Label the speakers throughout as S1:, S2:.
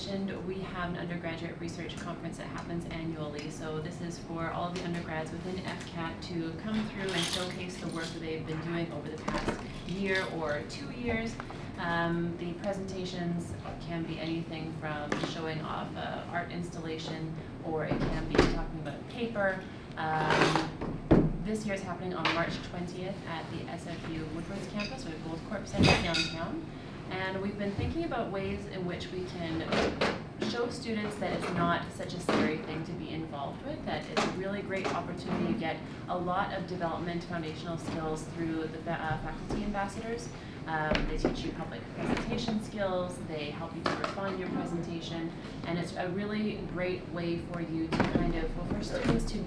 S1: mentioned, we have an undergraduate research conference that happens annually. So this is for all of the undergrads within FCAT to come through and showcase the work that they've been doing over the past year or 2 years. The presentations can be anything from showing off an art installation, or it can be talking about a paper. This year is happening on March 20th at the SFU Woodwards campus, or Gold Corp Center downtown. And we've been thinking about ways in which we can show students that it's not such a scary thing to be involved with, that it's a really great opportunity to get a lot of development foundational skills through the faculty ambassadors. They teach you public presentation skills, they help you to refine your presentation, and it's a really great way for you to kind of, well, for students to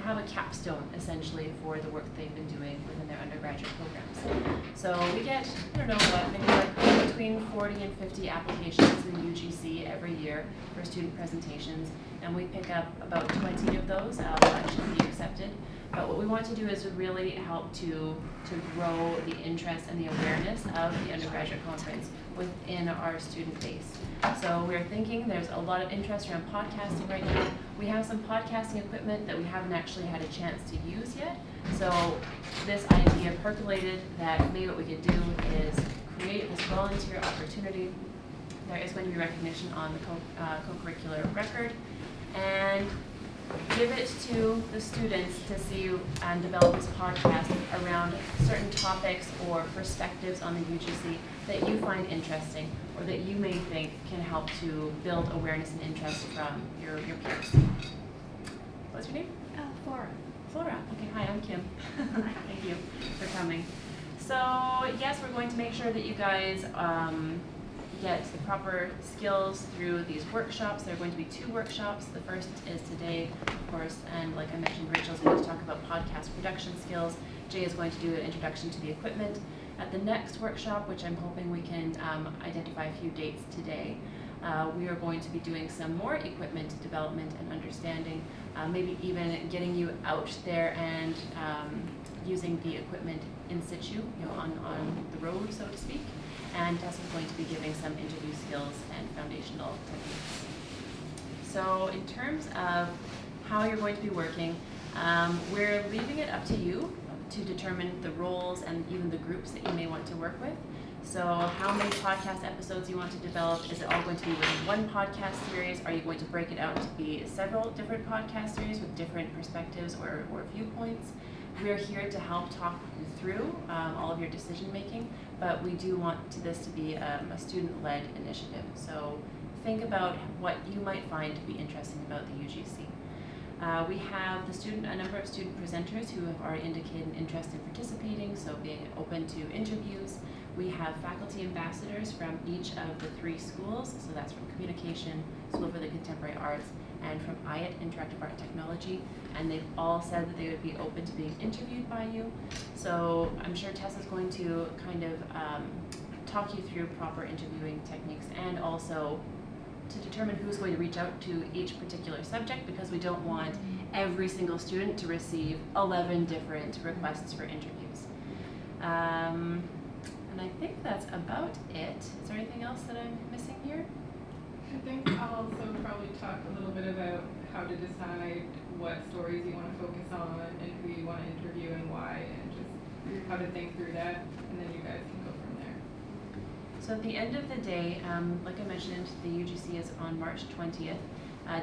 S1: have a capstone essentially for the work they've been doing within their undergraduate programs. So we get, I don't know what, maybe like between 40 and 50 applications in UGC every year for student presentations, and we pick up about 20 of those will actually be accepted. But what we want to do is really help to grow the interest and the awareness of the undergraduate conference within our student base. So we're thinking there's a lot of interest around podcasting right now. We have some podcasting equipment that we haven't actually had a chance to use yet. So this idea percolated that maybe what we could do is create this volunteer opportunity. There is going to be recognition on the co-curricular record, and give it to the students to see and develop this podcast around certain topics or perspectives on the UGC that you find interesting, or that you may think can help to build awareness and interest from your peers. What's your name?
S2: Flora.
S1: Flora. Okay, hi, I'm Kim. Thank you for coming. So yes, we're going to make sure that you guys get the proper skills through these workshops. There are going to be 2 workshops. The first is today, of course, and like I mentioned, Rachel's going to talk about podcast production skills. Jay is going to do an introduction to the equipment. At the next workshop, which I'm hoping we can identify a few dates today, we are going to be doing some more equipment development and understanding, maybe even getting you out there and using the equipment in situ, on the road, so to speak. And Tess is going to be giving some interview skills and foundational techniques. So in terms of how you're going to be working, we're leaving it up to you to determine the roles and even the groups that you may want to work with. So how many podcast episodes you want to develop? Is it all going to be within one podcast series? Are you going to break it out to be several different podcast series with different perspectives or viewpoints? We're here to help talk you through all of your decision making, but we do want this to be a student-led initiative. So think about what you might find to be interesting about the UGC. We have a number of student presenters who have already indicated an interest in participating, so being open to interviews. We have faculty ambassadors from each of the 3 schools, so that's from Communication, School for the Contemporary Arts, and from IAT, Interactive Art Technology, and they've all said that they would be open to being interviewed by you. So I'm sure Tess is going to kind of talk you through proper interviewing techniques, and also to determine who's going to reach out to each particular subject, because we don't want every single student to receive 11 different requests for interviews. And I think that's about it. Is there anything else that I'm missing here?
S3: I think I'll also probably talk a little bit about how to decide what stories you want to focus on and who you want to interview and why, and just how to think through that, and then you guys can go from there.
S1: So at the end of the day, like I mentioned, the UGC is on March 20th.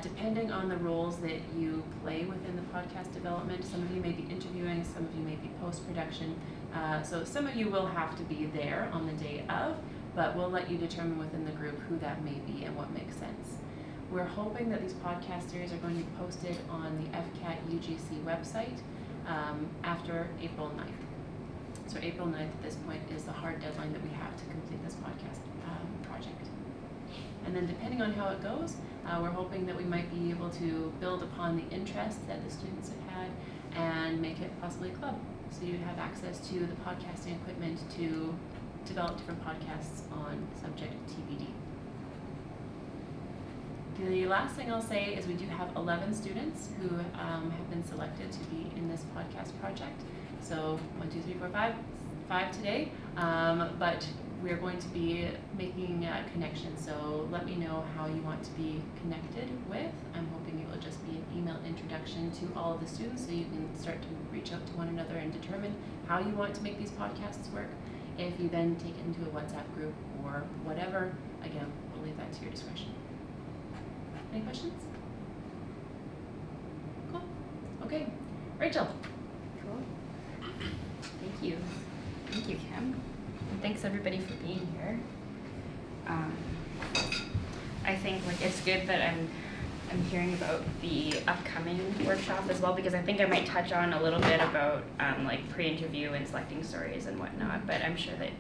S1: Depending on the roles that you play within the podcast development, some of you may be interviewing, some of you may be post-production. So some of you will have to be there on the day of, but we'll let you determine within the group who that may be and what makes sense. We're hoping that these podcast series are going to be posted on the FCAT UGC website after April 9th. So April 9th at this point is the hard deadline that we have to complete this podcast project. And then depending on how it goes, we're hoping that we might be able to build upon the interest that the students have had and make it possibly a club. So you'd have access to the podcasting equipment to develop different podcasts on subject TBD. The last thing I'll say is we do have 11 students who have been selected to be in this podcast project. So 1, 2, 3, 4, 5 today, but we are going to be making connections, so let me know how you want to be connected with. I'm hoping it will just be an email introduction to all of the students so you can start to reach out to one another and determine how you want to make these podcasts work. If you then take it into a WhatsApp group or whatever, again, we'll leave that to your discretion. Any questions? Cool. Okay. Rachel.
S2: Cool. Thank you. Thank you, Kim. And thanks everybody for being here. I think like it's good that I'm hearing about the upcoming workshop as well, because I think I might touch on a little bit about like pre-interview and selecting stories and whatnot, but I'm sure that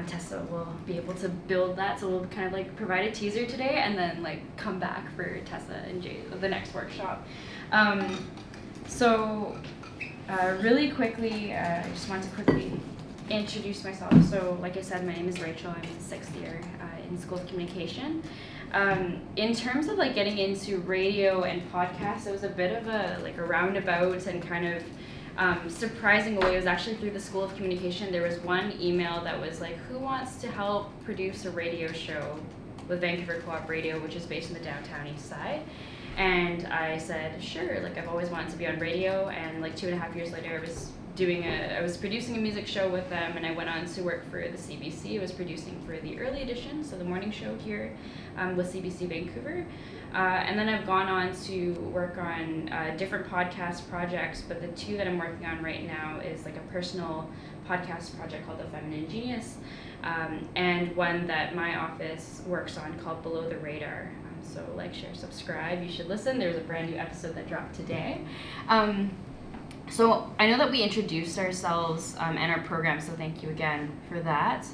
S2: Tessa will be able to build that, so we'll kind of like provide a teaser today and then like come back for Tessa and Jay the next workshop. Really quickly, I just want to quickly introduce myself. So like I said, my name is Rachel. I'm in 6th year in School of Communication. In terms of like getting into radio and podcasts, it was a bit of a roundabout and kind of surprising way. It was actually through the School of Communication. There was one email that was like, who wants to help produce a radio show with Vancouver Co-op Radio, which is based in the downtown east side. And I said, sure, like I've always wanted to be on radio, and like 2.5 years later I was producing a music show with them, and I went on to work for the CBC. I was producing for the early edition, so the morning show here with CBC Vancouver. And then I've gone on to work on different podcast projects, but the two that I'm working on right now is like a personal podcast project called The Feminine Genius, and one that my office works on called Below the Radar. So like, share, subscribe, you should listen. There's a brand new episode that dropped today. So I know that we introduced ourselves and our program, so thank you again for that.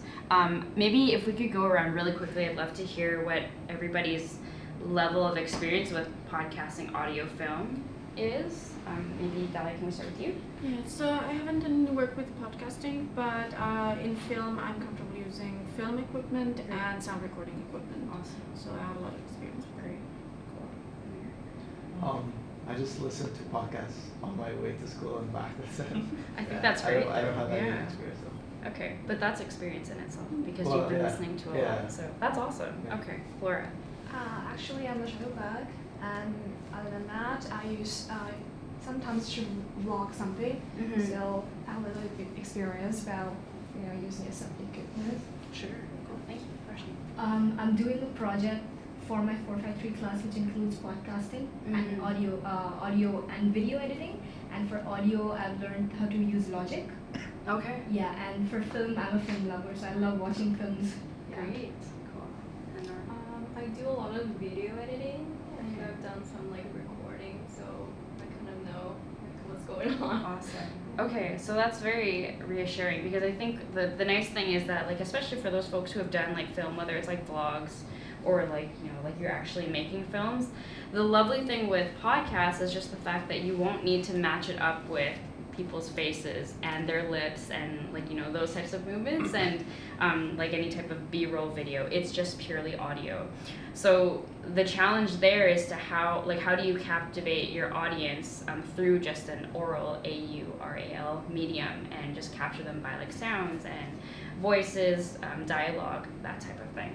S2: Maybe if we could go around really quickly, I'd love to hear what everybody's level of experience with podcasting audio film is. Maybe Dahlia, can we start with you?
S4: Yeah, so I haven't done any work with podcasting, but in film I'm comfortable using film equipment and sound recording equipment.
S2: Awesome.
S4: So I have a lot of experience with it.
S2: Cool.
S5: I just listen to podcasts on my way to school and back. That's it.
S2: I think that's great.
S5: I don't have any
S2: Yeah.
S5: experience though.
S2: Okay, but that's experience in itself because
S5: Well,
S2: you've been
S5: yeah.
S2: listening to a
S5: Yeah.
S2: lot, so that's awesome.
S5: Yeah.
S2: Okay, Flora.
S6: Actually, I'm a shuttlebug, and other than that, I use sometimes to vlog something.
S2: Mhm.
S6: So I have a little bit experience about using some equipment.
S2: Sure. Cool. Thank you. Question.
S7: I'm doing a project for my 453 class, which includes podcasting and audio and video editing. And for audio, I've learned how to use Logic.
S2: Okay.
S7: Yeah, and for film, I'm a film lover, so I love watching films. Yeah.
S2: Great. Cool. And Nora?
S8: I do a lot of video editing, and I've done some like recording, so I kind of know like what's going on.
S2: Awesome. Okay, so that's very reassuring, because I think the nice thing is that, like, especially for those folks who have done like film, whether it's like vlogs or like like you're actually making films, the lovely thing with podcasts is just the fact that you won't need to match it up with people's faces and their lips and like those types of movements and like any type of B-roll video. It's just purely audio. So the challenge there is to how do you captivate your audience through just an oral AURAL medium and just capture them by like sounds and voices, dialogue, that type of thing.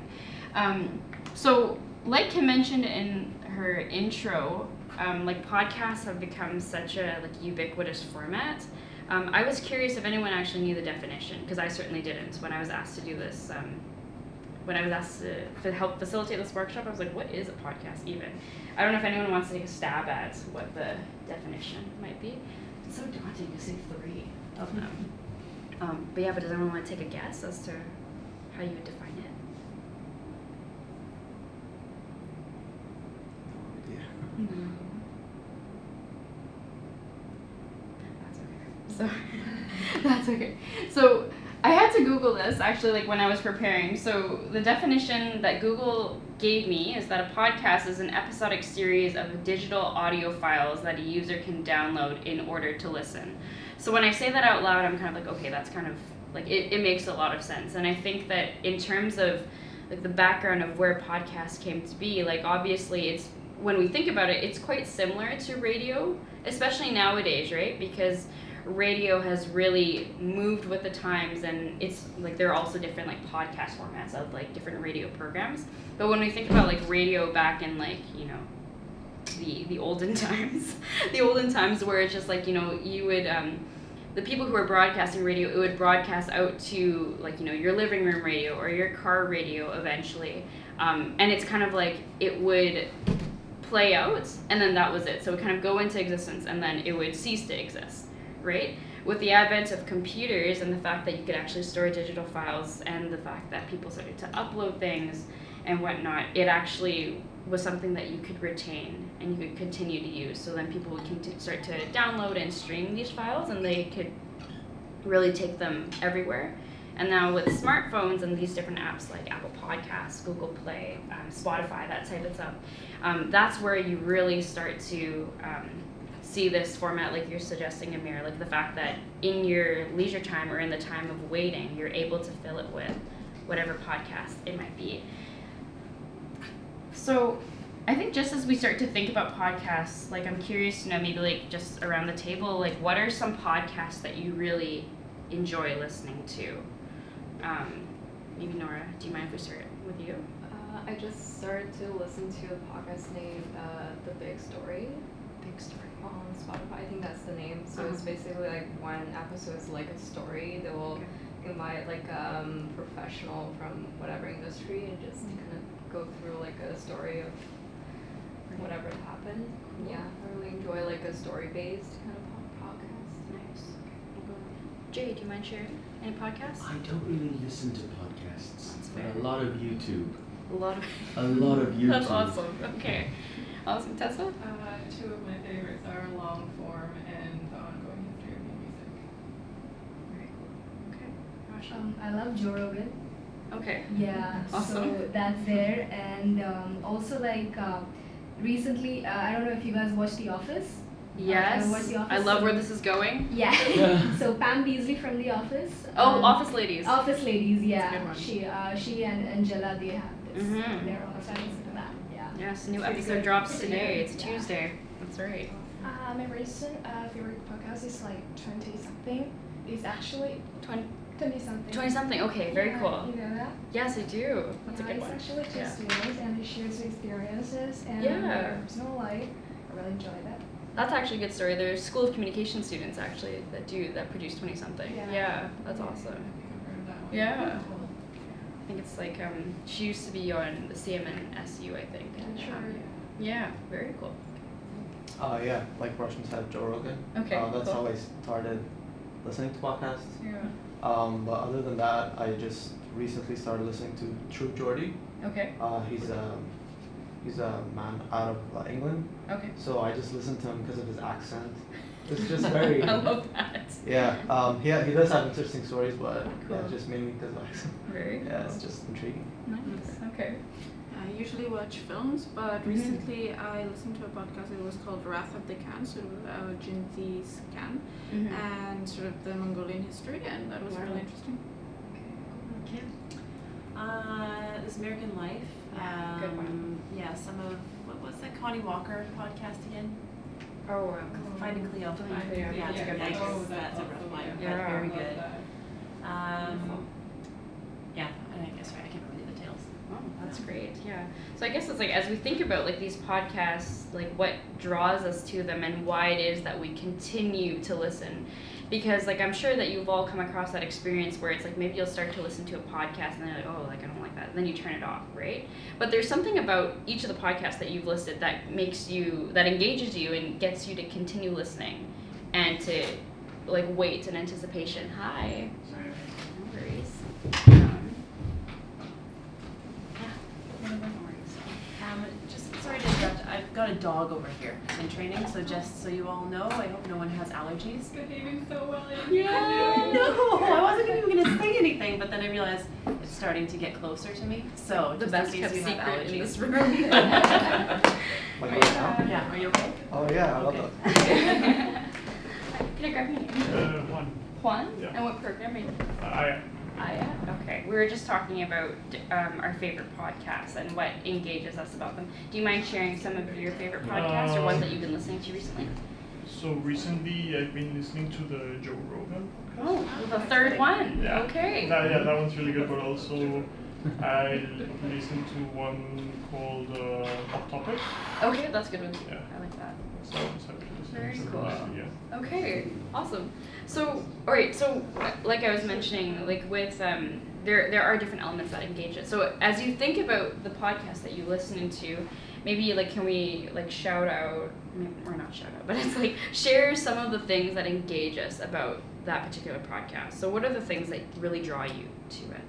S2: So like Kim mentioned in her intro, like podcasts have become such a like ubiquitous format. I was curious if anyone actually knew the definition, because I certainly didn't when I was asked to do this. When I was asked to help facilitate this workshop, I was like, what is a podcast even? I don't know if anyone wants to take a stab at what the definition might be. It's so daunting to say 3 of them. But yeah, but does anyone want to take a guess as to how you would define it?
S5: No idea.
S2: So that's okay. So I had to Google this actually, like when I was preparing. So the definition that Google gave me is that a podcast is an episodic series of digital audio files that a user can download in order to listen. So when I say that out loud, I'm kind of like, okay, that's kind of like it makes a lot of sense. And I think that in terms of like the background of where podcasts came to be, like obviously it's, when we think about it, it's quite similar to radio, especially nowadays, right? Because radio has really moved with the times, and it's like there are also different like podcast formats of like different radio programs. But when we think about like radio back in like, you know, the olden times, the olden times where it's just like, you know, you would the people who were broadcasting radio, it would broadcast out to like, you know, your living room radio or your car radio eventually, and it's kind of like it would play out and then that was it. So it would kind of go into existence and then it would cease to exist, right? With the advent of computers and the fact that you could actually store digital files and the fact that people started to upload things and whatnot, it actually was something that you could retain and you could continue to use. So then people would start to download and stream these files and they could really take them everywhere. And now with smartphones and these different apps like Apple Podcasts, Google Play, Spotify, that type of stuff, that's where you really start to see this format like you're suggesting, Amir, like the fact that in your leisure time or in the time of waiting, you're able to fill it with whatever podcast it might be. So I think just as we start to think about podcasts, like I'm curious to know maybe like just around the table, like what are some podcasts that you really enjoy listening to? Maybe Nora, do you mind if we start with you?
S8: I just started to listen to a podcast named The Big Story.
S2: Big Story.
S8: On Spotify, I think that's the name. So it's basically like one episode is like a story. They will invite like professional from whatever industry and just kind of go through like a story of whatever happened.
S2: Cool.
S8: Yeah, I really enjoy like a story-based kind of podcast.
S2: Nice. Jay, do you mind sharing any podcasts?
S9: I don't really listen to podcasts,
S2: That's
S9: but
S2: fair.
S9: a lot of YouTube.
S2: A lot of
S9: YouTube.
S2: That's awesome. Okay. Awesome. Tessa?
S3: Two of my favorites are long form and the ongoing history of music.
S2: Very cool. Okay. Rasha?
S7: I love Joe Rogan.
S2: Okay.
S7: Yeah,
S2: Awesome.
S7: so that's there. And also like recently, I don't know if you guys watched The Office.
S2: Yes.
S7: Watched The Office.
S2: I love
S7: so-
S2: where this is going.
S7: Yeah. So Pam Beasley from The Office.
S2: Oh, Office Ladies.
S7: Office Ladies,
S2: That's a
S7: yeah.
S2: good one.
S7: She and Angela, they have this.
S2: Mhm.
S7: They're on to that. Yeah.
S2: Yes, new
S7: Pretty
S2: episode
S7: good.
S2: drops
S7: Pretty
S2: today.
S7: good.
S2: It's
S7: Yeah.
S2: Tuesday. That's right.
S6: My recent favorite podcast is like 20 something. It's actually
S2: 20
S6: something.
S2: something. Okay, very
S6: Yeah,
S2: cool.
S6: You know that?
S2: Yes, I do. That's a
S6: Yeah,
S2: good
S6: it's
S2: one.
S6: actually two
S2: Yeah.
S6: students and they share their experiences and
S2: Yeah.
S6: their personal life. I really enjoy that.
S2: That's actually a good story. There's School of Communication students actually that produce 20 something.
S6: Yeah.
S2: That's awesome.
S3: I think I've heard that one.
S2: Yeah. I think it's like she used to be on the CMNSU, I think.
S6: Sure.
S2: Yeah, very cool.
S5: Yeah, like Russian said, Joe Rogan.
S2: Okay,
S5: That's
S2: cool.
S5: how I started listening to podcasts.
S2: Yeah.
S5: But other than that, I just recently started listening to True Geordie.
S2: Okay.
S5: He's a man out of England,
S2: Okay.
S5: so I just listen to him because of his accent. It's just very.
S2: I love that.
S5: Yeah. He does have interesting stories, but
S2: Cool.
S5: yeah, just mainly because of accent.
S2: Very cool.
S5: Yeah, it's just intriguing.
S2: Nice. Okay.
S4: I usually watch films, but recently I listened to a podcast. It was called Wrath of the Khan, so it was Genghis Khan and sort of the Mongolian history, and that was really interesting.
S2: Okay.
S1: This American Life.
S2: Yeah, good one.
S1: Yeah, some of what was that Connie Walker podcast again?
S2: Oh,
S1: Finding Cleo.
S2: Finding Cleo.
S1: Yeah, it's a good one.
S3: Oh,
S1: That's a
S3: awesome.
S1: rough one,
S2: Yeah.
S1: but very
S3: Love
S1: good.
S3: that.
S1: Yeah, and I guess I can't remember the details.
S2: Oh, that's great. Yeah. So I guess it's like as we think about like these podcasts, like what draws us to them and why it is that we continue to listen. Because like I'm sure that you've all come across that experience where it's like maybe you'll start to listen to a podcast and then you're like, oh, like I don't like that. And then you turn it off, right? But there's something about each of the podcasts that you've listed that that engages you and gets you to continue listening and to like wait in anticipation. Hi. No worries.
S1: Just sorry to interrupt. I've got a dog over here in training, so just so you all know, I hope no one has allergies.
S3: Behaving so well.
S1: Yeah, no, I wasn't even gonna say anything, but then I realized it's starting to get closer to me. So
S2: The
S1: just
S2: best
S1: in case
S2: kept
S1: you have
S2: secret in
S1: allergies.
S2: this room.
S5: Like right now?
S1: Yeah, are you okay?
S5: Oh yeah, I love
S1: Okay.
S2: Can
S5: that.
S2: I grab your name?
S10: One.
S2: Juan?
S10: Yeah.
S2: And what program are you?
S10: I
S2: Okay. We were just talking about our favorite podcasts and what engages us about them. Do you mind sharing some of your favorite podcasts or ones that you've been listening to recently?
S10: So recently I've been listening to the Joe Rogan podcast.
S2: Oh, the third one.
S10: Yeah.
S2: Okay.
S10: That one's really good, but also I listened to one called Hot Topic.
S2: Okay, that's a good one too.
S10: Yeah.
S2: I like that.
S10: So I was happy to listen
S2: Very
S10: to
S2: cool.
S10: Yeah.
S2: Okay, awesome. So, all right. So, like I was mentioning, like with there are different elements that engage it. So, as you think about the podcast that you listen to, maybe like can we like shout out, or not shout out, but it's like share some of the things that engage us about that particular podcast. So, what are the things that really draw you to it?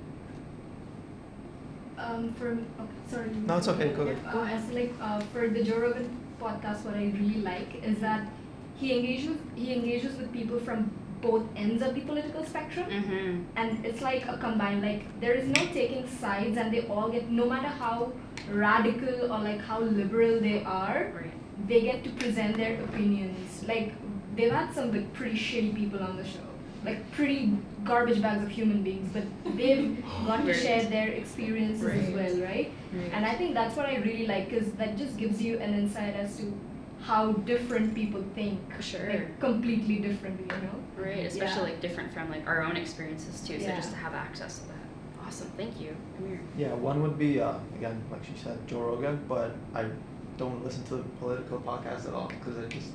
S7: Sorry.
S5: No, it's okay, go ahead.
S7: Go ahead. So like for the Joe Rogan podcast, what I really like is that he engages with people from both ends of the political spectrum,
S2: Mm-hmm.
S7: and it's like a combined, like there is no taking sides, and they all get, no matter how radical or like how liberal they are,
S2: Right.
S7: they get to present their opinions. Like they've had some like pretty shitty people on the show, like pretty garbage bags of human beings, but they've got to
S2: Right.
S7: share their experiences as
S2: Right.
S7: well, right? And I think that's what I really like, because that just gives you an insight as to how different people think.
S2: Sure.
S7: Like completely different, you know?
S2: Right, especially
S7: Yeah.
S2: like different from like our own experiences too. So
S7: Yeah.
S2: just to have access to that. Awesome, thank you, Amir.
S5: Yeah, one would be, again, like she said, Joe Rogan, but I don't listen to political podcasts at all because I just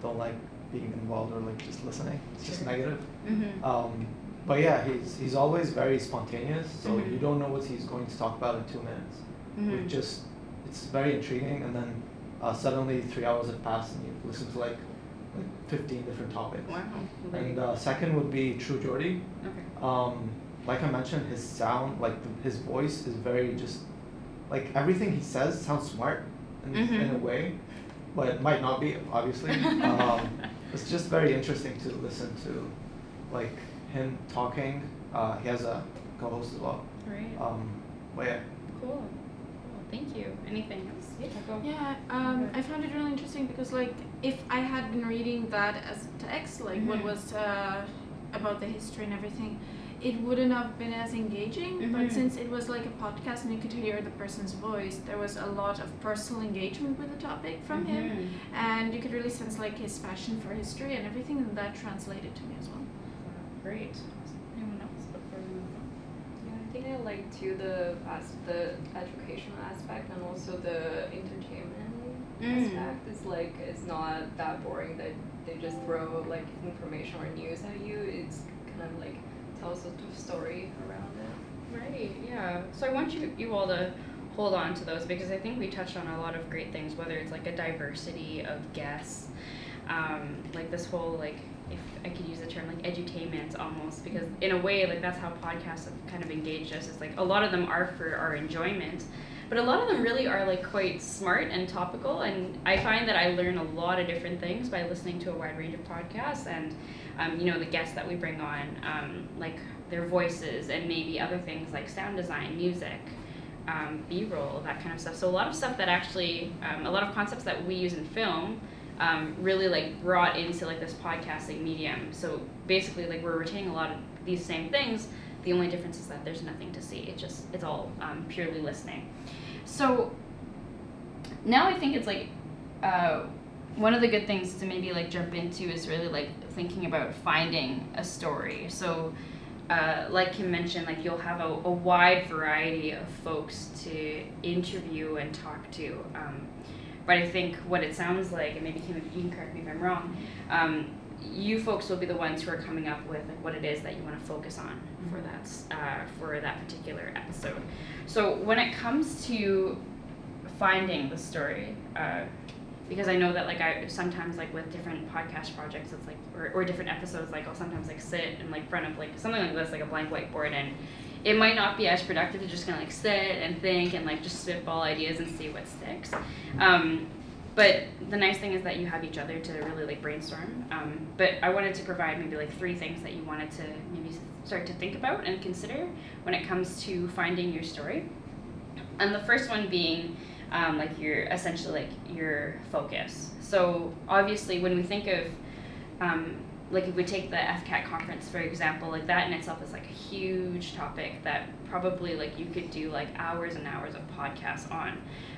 S5: don't like being involved or like just listening. It's just
S2: Sure.
S5: negative.
S2: Mm-hmm.
S5: But yeah, he's always very spontaneous, so
S2: Mhm.
S5: you don't know what he's going to talk about in 2 minutes.
S2: Mm-hmm.
S5: It's very intriguing, and then suddenly 3 hours have passed and you listen to like 15 different topics.
S2: Wow.
S5: And second would be True Geordie.
S2: Okay.
S5: Like I mentioned, his sound, like his voice is very just, like everything he says sounds smart in a way, but it might not be, obviously. It's just very interesting to listen to, like him talking. He has a co-host as well.
S2: Right.
S5: But yeah.
S2: Cool. Thank you. Anything else? Yeah, go.
S4: Yeah, I found it really interesting because, like, if I had been reading that as a text, like what
S2: Mhm.
S4: was about the history and everything, it wouldn't have been as engaging.
S2: Mhm.
S4: But since it was like a podcast and you could hear the person's voice, there was a lot of personal engagement with the topic from him,
S2: Mhm.
S4: and you could really sense like his passion for history and everything, and that translated to me as well.
S2: Great. Anyone else before we move on?
S8: Yeah, I think I like too the educational aspect and also the entertainment aspect. It's like it's not that boring that they just throw like information or news at you. It's kind of like tells a story around it.
S2: Right, yeah. So I want you all to hold on to those because I think we touched on a lot of great things, whether it's like a diversity of guests, like this whole like, if I could use the term like edutainment almost, because in a way like that's how podcasts have kind of engaged us. It's like a lot of them are for our enjoyment, but a lot of them really are like quite smart and topical, and I find that I learn a lot of different things by listening to a wide range of podcasts and you know, the guests that we bring on, like their voices and maybe other things like sound design, music, B-roll, that kind of stuff. So a lot of stuff that actually, a lot of concepts that we use in film really like brought into like this podcasting medium. So basically like we're retaining a lot of these same things. The only difference is that there's nothing to see. It's all purely listening. So now I think it's like one of the good things to maybe like jump into is really like thinking about finding a story. So like Kim mentioned, like you'll have a wide variety of folks to interview and talk to. But I think what it sounds like, and maybe Kim, you can correct me if I'm wrong, you folks will be the ones who are coming up with like what it is that you want to focus on for that particular episode. So when it comes to finding the story, because I know that like I sometimes like with different podcast projects it's like or different episodes, like I'll sometimes like sit in like front of like something like this, like a blank whiteboard, and it might not be as productive to just kind of like sit and think and like just spitball ideas and see what sticks. But the nice thing is that you have each other to really like brainstorm. But I wanted to provide maybe like 3 things that you wanted to maybe start to think about and consider when it comes to finding your story. And the first one being like your essentially like your focus. So obviously when we think of like if we take the FCAT conference for example, like that in itself is like a huge topic that probably like you could do like hours and hours of podcasts on.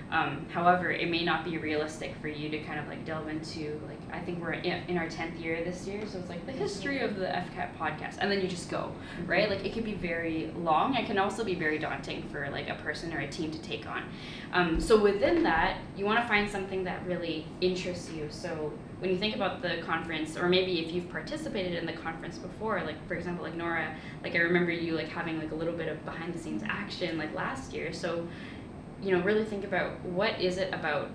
S2: However, it may not be realistic for you to kind of like delve into, like, I think we're in our 10th year this year, so it's like the history of the FCAT podcast, and then you just go, right? Like, it can be very long. It can also be very daunting for like a person or a team to take on. So within that, you want to find something that really interests you. So when you think about the conference, or maybe if you've participated in the conference before, like for example, like Nora, like I remember you like having like a little bit of behind the scenes action like last year. So, you know, really think about what is it about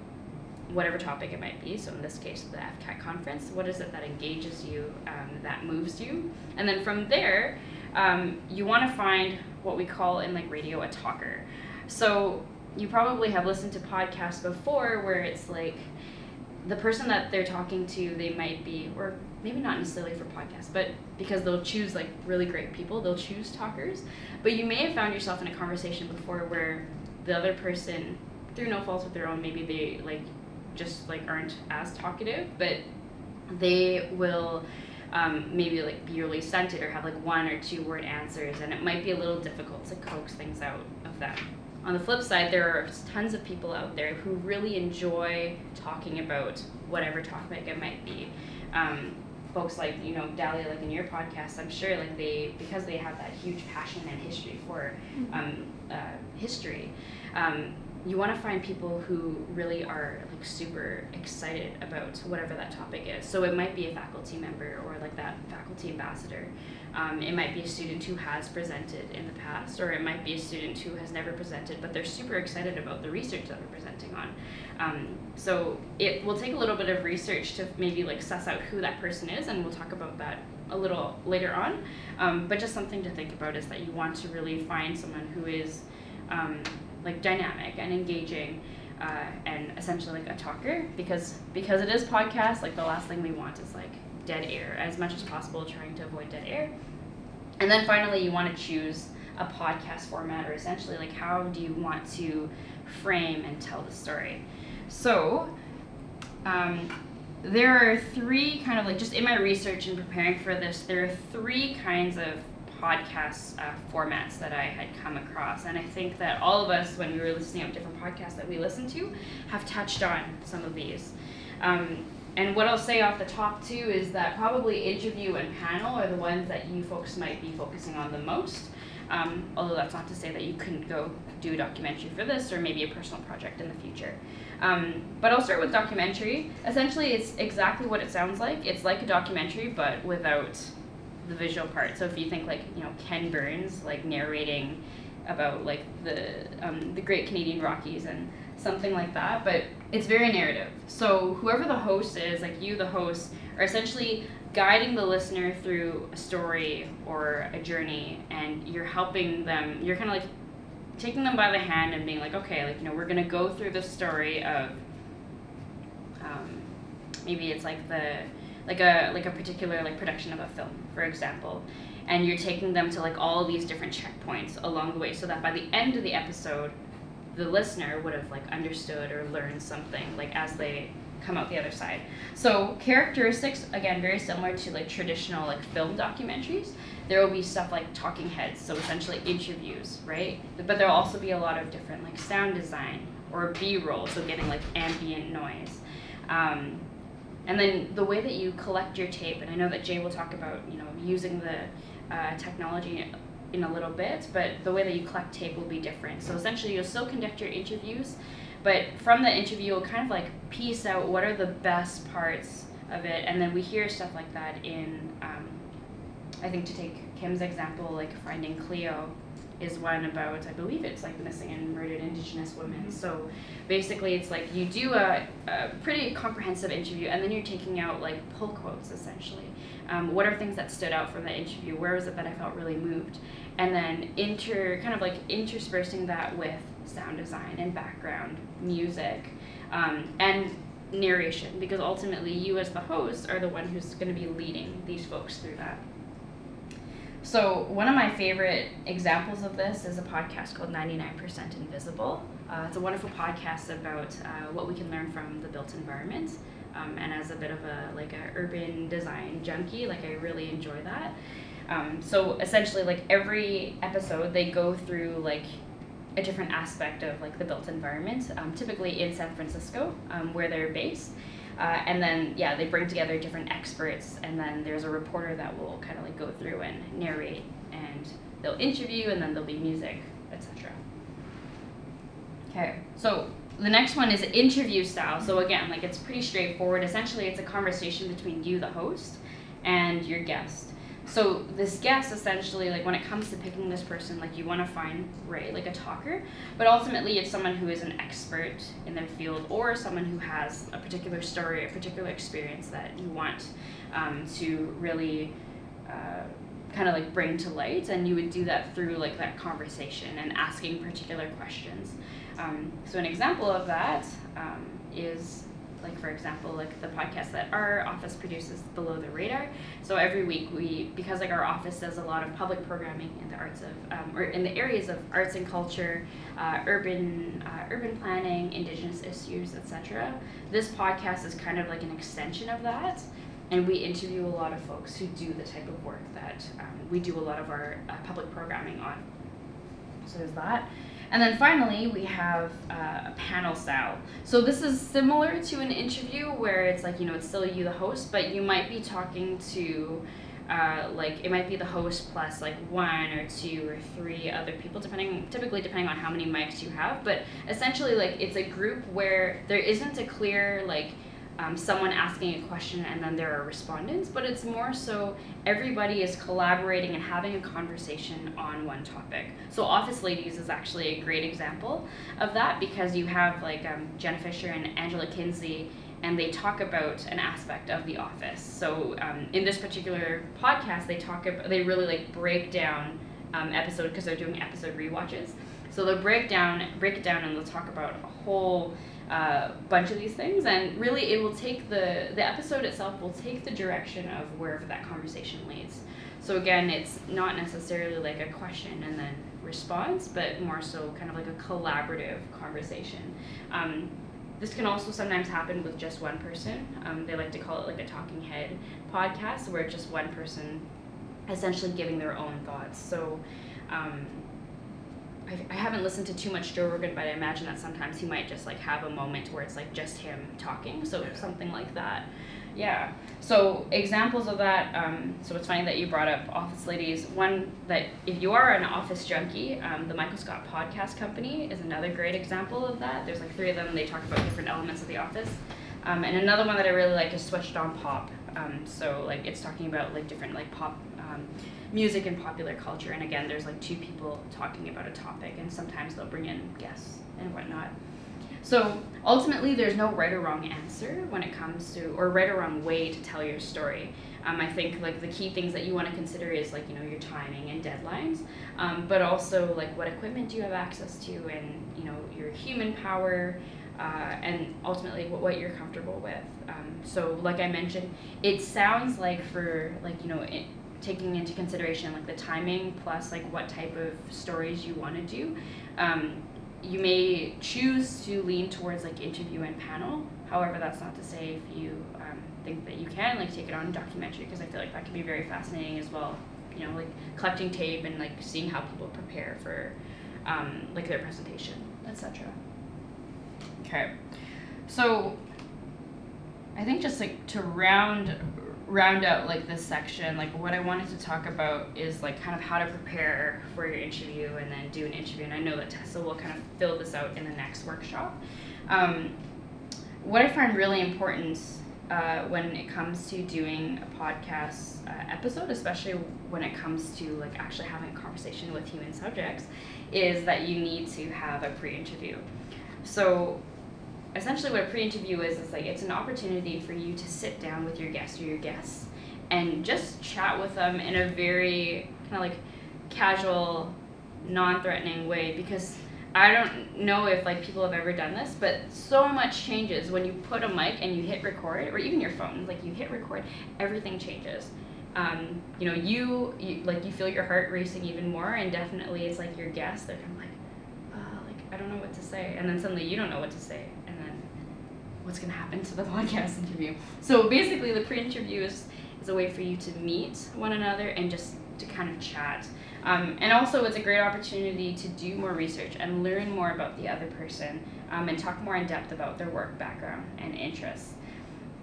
S2: whatever topic it might be. So in this case, the FCAT conference, what is it that engages you, that moves you? And then from there, you want to find what we call in like radio a talker. So you probably have listened to podcasts before where it's like the person that they're talking to, they might be, or maybe not necessarily for podcasts, but because they'll choose like really great people, they'll choose talkers. But you may have found yourself in a conversation before where the other person, through no fault of their own, maybe they like just like aren't as talkative, but they will maybe like be really scented or have like 1 or 2 word answers, and it might be a little difficult to coax things out of them. On the flip side, there are tons of people out there who really enjoy talking about whatever topic it might be. Folks like, you know, Dahlia, like in your podcast, I'm sure like because they have that huge passion and history for history, you want to find people who really are like super excited about whatever that topic is. So it might be a faculty member or like that faculty ambassador. It might be a student who has presented in the past, or it might be a student who has never presented, but they're super excited about the research that we're presenting on. So it will take a little bit of research to maybe like suss out who that person is, and we'll talk about that a little later on. But just something to think about is that you want to really find someone who is like dynamic and engaging, and essentially like a talker, because it is podcast, like the last thing we want is like dead air, as much as possible trying to avoid dead air. And then finally you want to choose a podcast format, or essentially like how do you want to frame and tell the story. So there are 3 kind of like, just in my research and preparing for this, there are 3 kinds of podcast formats that I had come across, and I think that all of us, when we were listening to different podcasts that we listen to, have touched on some of these. And what I'll say off the top too is that probably interview and panel are the ones that you folks might be focusing on the most. Although that's not to say that you couldn't go do a documentary for this, or maybe a personal project in the future. But I'll start with documentary. Essentially, it's exactly what it sounds like. It's like a documentary, but without the visual part. So if you think like, you know, Ken Burns like narrating about like the Great Canadian Rockies and something like that, but it's very narrative. So whoever the host is, like you, the host, are essentially guiding the listener through a story or a journey, and you're helping them, you're kind of like taking them by the hand and being like, okay, like, you know, we're going to go through the story of maybe it's like a particular like production of a film, for example, and you're taking them to like all these different checkpoints along the way, so that by the end of the episode the listener would have like understood or learned something like as they come out the other side. So characteristics, again, very similar to like traditional like film documentaries. There will be stuff like talking heads, so essentially interviews, right? But there'll also be a lot of different like sound design or B-roll, so getting like ambient noise. And then the way that you collect your tape, and I know that Jay will talk about, you know, using the technology in a little bit, but the way that you collect tape will be different. So essentially you'll still conduct your interviews, but from the interview you'll kind of like piece out what are the best parts of it, and then we hear stuff like that in, I think to take Kim's example, like Finding Cleo is one about, I believe it's like missing and murdered Indigenous women. Mm-hmm. So basically it's like you do a pretty comprehensive interview, and then you're taking out like pull quotes essentially. What are things that stood out from the interview? Where was it that I felt really moved? And then kind of like interspersing that with sound design and background music, and narration, because ultimately you as the host are the one who's going to be leading these folks through that. So one of my favorite examples of this is a podcast called 99% Invisible. It's a wonderful podcast about what we can learn from the built environment. And as a bit of a urban design junkie, like I really enjoy that. So essentially, like every episode, they go through like a different aspect of like the built environment, typically in San Francisco, where they're based. And then, yeah, they bring together different experts, and then there's a reporter that will kind of like go through and narrate, and they'll interview, and then there'll be music, etc. Okay, so the next one is interview style. So again, like it's pretty straightforward. Essentially, it's a conversation between you, the host, and your guest. So this guest, essentially, like when it comes to picking this person, like you want to find, right, like a talker, but ultimately it's someone who is an expert in their field, or someone who has a particular story, a particular experience that you want to really kind of like bring to light, and you would do that through like that conversation and asking particular questions. So an example of that is, like for example, like the podcast that our office produces, Below the Radar. So every week because like our office does a lot of public programming in the arts of, or in the areas of arts and culture, urban planning, Indigenous issues, etc. This podcast is kind of like an extension of that, and we interview a lot of folks who do the type of work that we do a lot of our public programming on. So there's that. And then finally, we have a panel style. So this is similar to an interview where it's like, it's still you, the host, but you might be talking to, like, it might be the host plus like 1 or 2 or 3 other people, typically depending on how many mics you have. But essentially, like, it's a group where there isn't a clear, like, someone asking a question and then there are respondents, but it's more so everybody is collaborating and having a conversation on one topic. So Office Ladies is actually a great example of that, because you have like Jenna Fisher and Angela Kinsey, and they talk about an aspect of The Office. So in this particular podcast, they really like break down episode, because they're doing episode rewatches. So they'll break it down and they'll talk about a whole bunch of these things, and really it will take the episode itself will take the direction of wherever that conversation leads. So again, it's not necessarily like a question and then response, but more so kind of like a collaborative conversation. This can also sometimes happen with just one person. They like to call it like a talking head podcast, where it's just one person essentially giving their own thoughts. So I haven't listened to too much Joe Rogan, but I imagine that sometimes he might just like have a moment where it's like just him talking. So something like that. Yeah. So examples of that. So it's funny that you brought up Office Ladies. One that if you are an office junkie, the Michael Scott Podcast Company is another great example of that. There's like 3 of them, and they talk about different elements of The Office. And another one that I really like is Switched on Pop. So like it's talking about like different like pop music and popular culture, and again there's like 2 people talking about a topic, and sometimes they'll bring in guests and whatnot. So ultimately there's no right or wrong answer when it comes to, or right or wrong way to tell your story. I think like the key things that you want to consider is like your timing and deadlines, but also like what equipment do you have access to, and your human power, and ultimately what you're comfortable with. So like I mentioned, it sounds like for like taking into consideration like the timing plus like what type of stories you want to do, you may choose to lean towards like interview and panel. However, that's not to say if you think that you can like take it on documentary, because I feel like that can be very fascinating as well. Like collecting tape and like seeing how people prepare for like their presentation, etc. Okay, so I think just like to round out like this section, like what I wanted to talk about is like kind of how to prepare for your interview and then do an interview. And I know that Tessa will kind of fill this out in the next workshop. What I find really important when it comes to doing a podcast episode, especially when it comes to like actually having a conversation with human subjects, is that you need to have a pre-interview. So essentially what a pre-interview is like it's an opportunity for you to sit down with your guest or your guests and just chat with them in a very kind of like casual, non-threatening way, because I don't know if like people have ever done this, but so much changes when you put a mic and you hit record, or even your phone, like you hit record, everything changes. You feel your heart racing even more, and definitely it's like your guests, they're kind of like, I don't know what to say, and then suddenly you don't know what to say, and then what's going to happen to the podcast interview? So basically the pre-interview is a way for you to meet one another and just to kind of chat. And also it's a great opportunity to do more research and learn more about the other person, and talk more in depth about their work background and interests.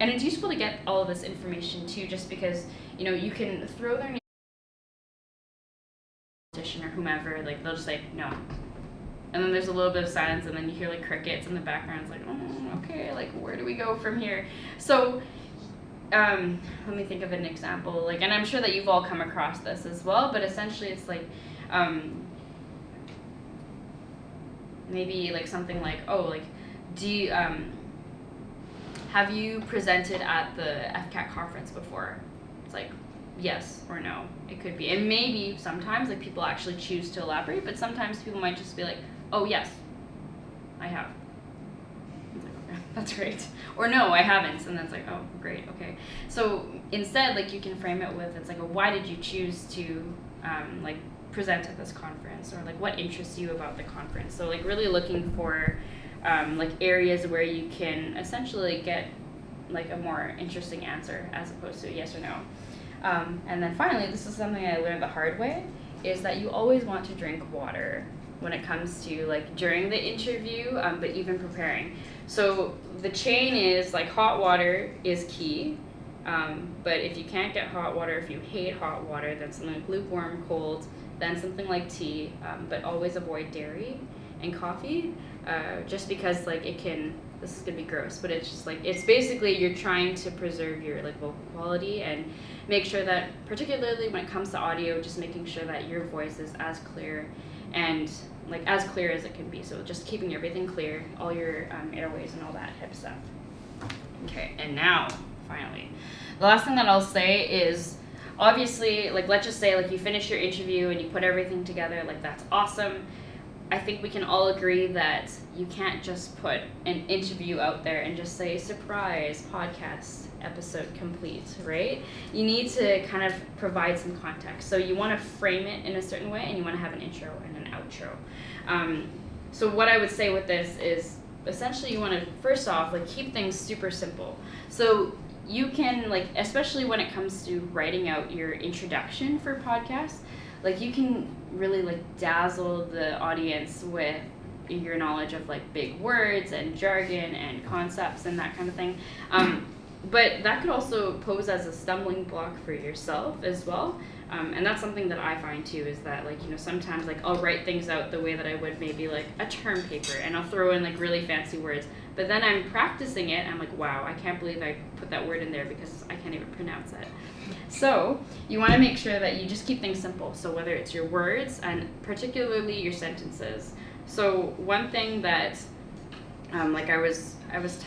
S2: And it's useful to get all of this information too, just because, you know, you can throw their name or whomever, like they'll just say no. And then there's a little bit of silence, and then you hear like crickets in the background. It's like, okay, like where do we go from here? So let me think of an example, like, and I'm sure that you've all come across this as well, but essentially it's like, maybe like something like, oh, like, do you, have you presented at the FCAT conference before? It's like, yes or no, it could be. And maybe sometimes like people actually choose to elaborate, but sometimes people might just be like, oh yes, I have. It's like, okay, that's great. Or no, I haven't. And that's like, oh, great, okay. So instead, like you can frame it with, it's like, why did you choose to like present at this conference? Or like what interests you about the conference? So like really looking for like areas where you can essentially get like a more interesting answer as opposed to yes or no. And then finally, this is something I learned the hard way, is that you always want to drink water when it comes to like during the interview, but even preparing. So the chain is like hot water is key, but if you can't get hot water, if you hate hot water, then something like lukewarm, cold, then something like tea, but always avoid dairy and coffee, just because like it can, this is gonna be gross, but it's just like, it's basically you're trying to preserve your like vocal quality and make sure that, particularly when it comes to audio, just making sure that your voice is as clear and like as clear as it can be. So just keeping everything clear, all your airways and all that type of stuff. Okay, and now finally, the last thing that I'll say is, obviously, like let's just say like you finish your interview and you put everything together, like that's awesome. I think we can all agree that you can't just put an interview out there and just say, surprise, podcast episode complete, right? You need to kind of provide some context. So you want to frame it in a certain way, and you want to have an intro and an outro. So what I would say with this is, essentially you want to, first off, like keep things super simple. So you can, like, especially when it comes to writing out your introduction for podcasts, like you can really like dazzle the audience with your knowledge of like big words and jargon and concepts and that kind of thing. But that could also pose as a stumbling block for yourself as well. And that's something that I find too, is that like, you know, sometimes like I'll write things out the way that I would maybe like a term paper, and I'll throw in like really fancy words, but then I'm practicing it and I'm like, wow, I can't believe I put that word in there because I can't even pronounce it. So you want to make sure that you just keep things simple. So whether it's your words and particularly your sentences. So one thing that like I was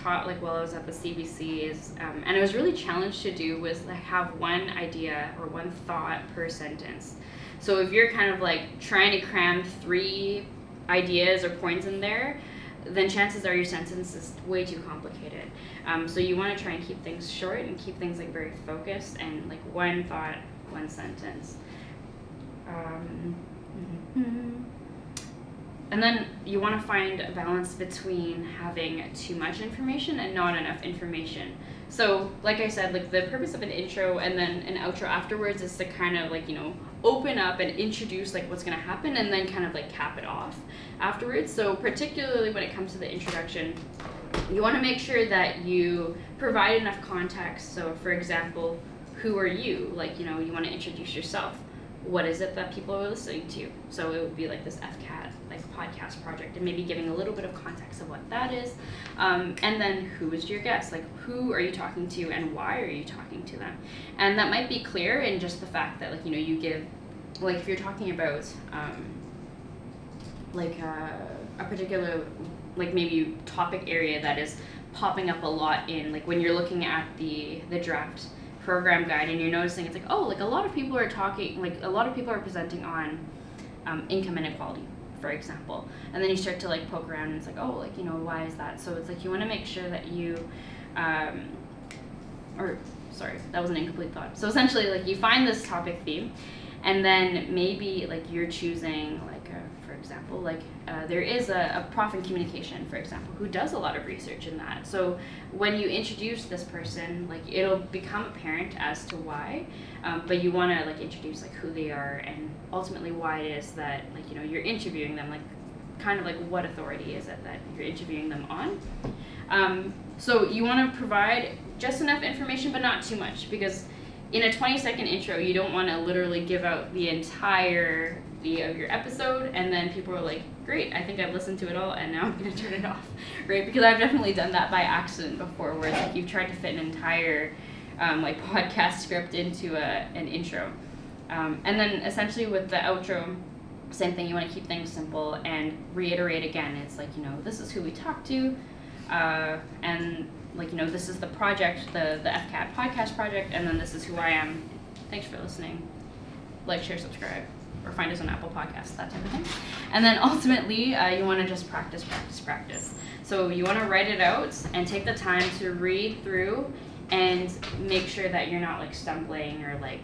S2: taught like while I was at the CBC is, and I was really challenged to do, was like have one idea or one thought per sentence. So if you're kind of like trying to cram 3 ideas or points in there, then chances are your sentence is way too complicated. So you want to try and keep things short and keep things like very focused and like one thought, one sentence. And then you want to find a balance between having too much information and not enough information. So like I said, like the purpose of an intro and then an outro afterwards is to kind of like, you know, open up and introduce like what's going to happen and then kind of like cap it off afterwards. So particularly when it comes to the introduction, you want to make sure that you provide enough context. So for example, who are you? Like, you know, you want to introduce yourself. What is it that people are listening to? So it would be like this FCAT like podcast project, and maybe giving a little bit of context of what that is. And then who is your guest? Like, who are you talking to and why are you talking to them? And that might be clear in just the fact that, like, you know, you give, like if you're talking about like a particular like maybe topic area that is popping up a lot in, like when you're looking at the draft program guide and you're noticing it's like, oh, like a lot of people are talking, like a lot of people are presenting on income inequality, for example, and then you start to like poke around and it's like, oh, like, you know, why is that? So it's like you want to make sure that you or sorry, that was an incomplete thought. So essentially, like you find this topic theme, and then maybe like you're choosing like for for example. Like there is a prof in communication, for example, who does a lot of research in that. So when you introduce this person, like it'll become apparent as to why, but you want to like introduce like who they are and ultimately why it is that like you're interviewing them, like kind of like what authority is it that you're interviewing them on. So you want to provide just enough information, but not too much, because in a 20-second intro, you don't want to literally give out the entirety of your episode, and then people are like, great, I think I've listened to it all, and now I'm going to turn it off, right? Because I've definitely done that by accident before, where it's like you've tried to fit an entire like podcast script into an intro. And then essentially with the outro, same thing, you want to keep things simple and reiterate again. It's like, this is who we talked to, and like, this is the project, the FCAT podcast project, and then this is who I am. Thanks for listening. Like, share, subscribe, or find us on Apple Podcasts, that type of thing. And then ultimately, you want to just practice. So you want to write it out and take the time to read through and make sure that you're not like stumbling or like,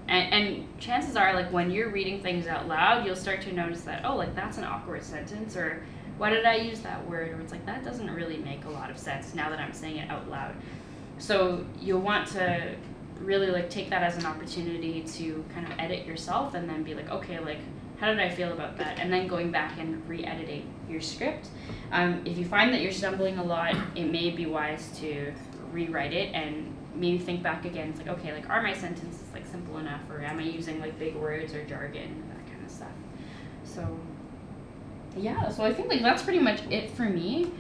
S2: and chances are like when you're reading things out loud, you'll start to notice that, oh, like that's an awkward sentence, or why did I use that word? Or it's like, that doesn't really make a lot of sense now that I'm saying it out loud. So you'll want to really like take that as an opportunity to kind of edit yourself and then be like, okay, like how did I feel about that? And then going back and re-editing your script. If you find that you're stumbling a lot, it may be wise to rewrite it and maybe think back again. It's like, okay, like are my sentences like simple enough, or am I using like big words or jargon, that kind of stuff. So yeah, so I think like that's pretty much it for me.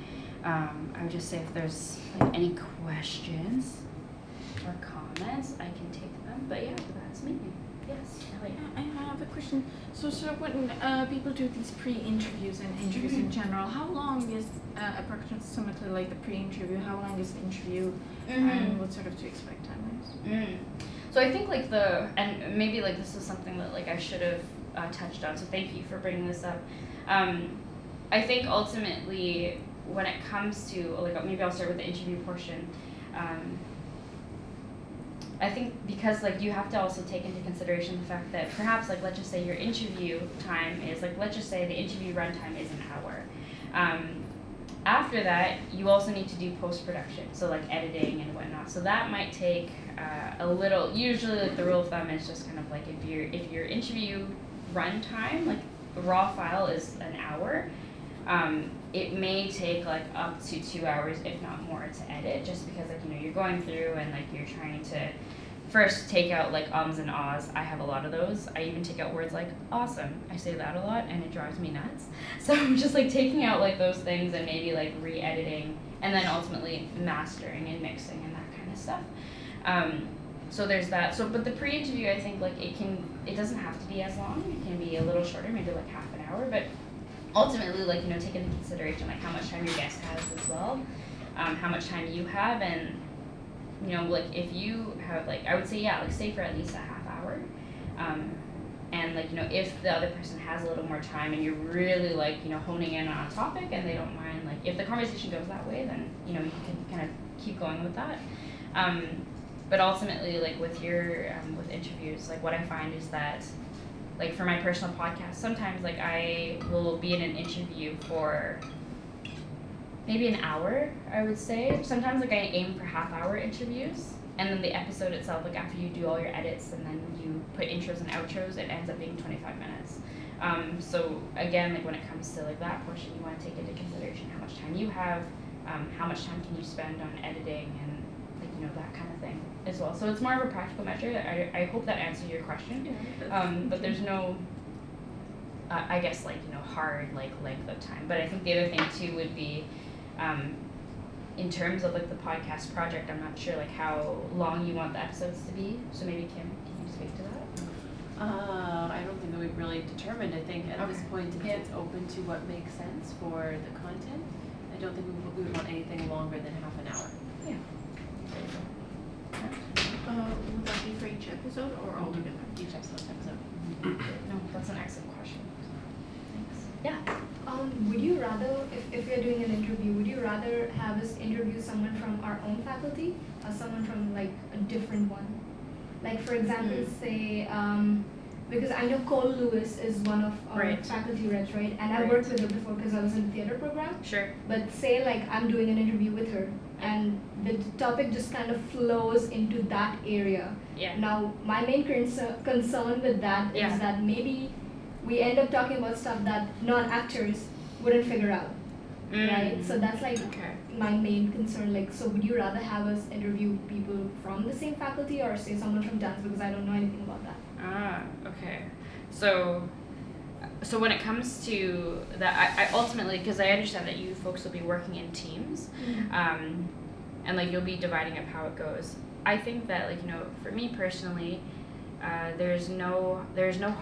S2: I would just say if there's like any questions or comments, I can take them. But yeah, that's me. Yes.
S4: I have a question. So when people do these pre-interviews and interviews in general, how long is approximately like the pre-interview? How long is the interview, and what sort of to expect time-wise?
S2: So I think like and maybe like this is something that like I should have touched on. So thank you for bringing this up. I think ultimately when it comes to like maybe I'll start with the interview portion. I think because like you have to also take into consideration the fact that perhaps like let's just say your interview time is like, let's just say the interview runtime is an hour. After that, you also need to do post-production, so like editing and whatnot. So that might take a little. Usually, like the rule of thumb is just kind of like if your interview runtime, like the raw file is an hour, it may take like up to 2 hours, if not more, to edit, just because like you're going through and like you're trying to first take out like ums and ahs. I have a lot of those. I even take out words like awesome. I say that a lot and it drives me nuts. So I'm just like taking out like those things and maybe like re-editing and then ultimately mastering and mixing and that kind of stuff. So there's that. So but the pre-interview, I think like it doesn't have to be as long. It can be a little shorter, maybe like half an hour, but ultimately like take into consideration like how much time your guest has as well, how much time you have, and like if you have like I would say like stay for at least a half hour, and like if the other person has a little more time and you're really like honing in on a topic and they don't mind, like if the conversation goes that way, then you can kind of keep going with that. But ultimately like with your with interviews, like what I find is that like for my personal podcast, sometimes like I will be in an interview for maybe an hour, I would say. Sometimes like I aim for half-hour interviews, and then the episode itself, like after you do all your edits and then you put intros and outros, it ends up being 25 minutes. So again, like when it comes to like that portion, you want to take into consideration how much time you have, how much time can you spend on editing, and like that kind of thing as well. So it's more of a practical measure. I hope that answered your question. Yeah, but there's no I guess like hard like length of time. But I think the other thing too would be in terms of like the podcast project, I'm not sure like how long you want the episodes to be. So maybe Kim, can you speak to that?
S1: I don't think that we've really determined. I think at this point it's open to what makes sense for the content. I don't think we would want anything longer than half an hour.
S2: Yeah.
S4: Would that be for each episode or all together?
S1: Each episode.
S2: No, that's an excellent question. Thanks. Yeah.
S7: Would you rather, if you're doing an interview, would you rather have us interview someone from our own faculty or someone from like a different one? Like for example, say because I know Cole Lewis is one of our
S2: Right.
S7: faculty reps, right? And I
S2: Right.
S7: worked with her before because I was in the theater program.
S2: Sure.
S7: But say like I'm doing an interview with her and the topic just kind of flows into that area.
S2: Yeah.
S7: Now my main concern with that
S2: Yeah.
S7: is that maybe we end up talking about stuff that non-actors wouldn't figure out, right? So that's like
S2: Okay.
S7: my main concern. Like, so would you rather have us interview people from the same faculty or say someone from dance, because I don't know anything about that.
S2: Okay. So when it comes to that, I ultimately, because I understand that you folks will be working in teams, and like you'll be dividing up how it goes. I think that, like, you know, for me personally, there's no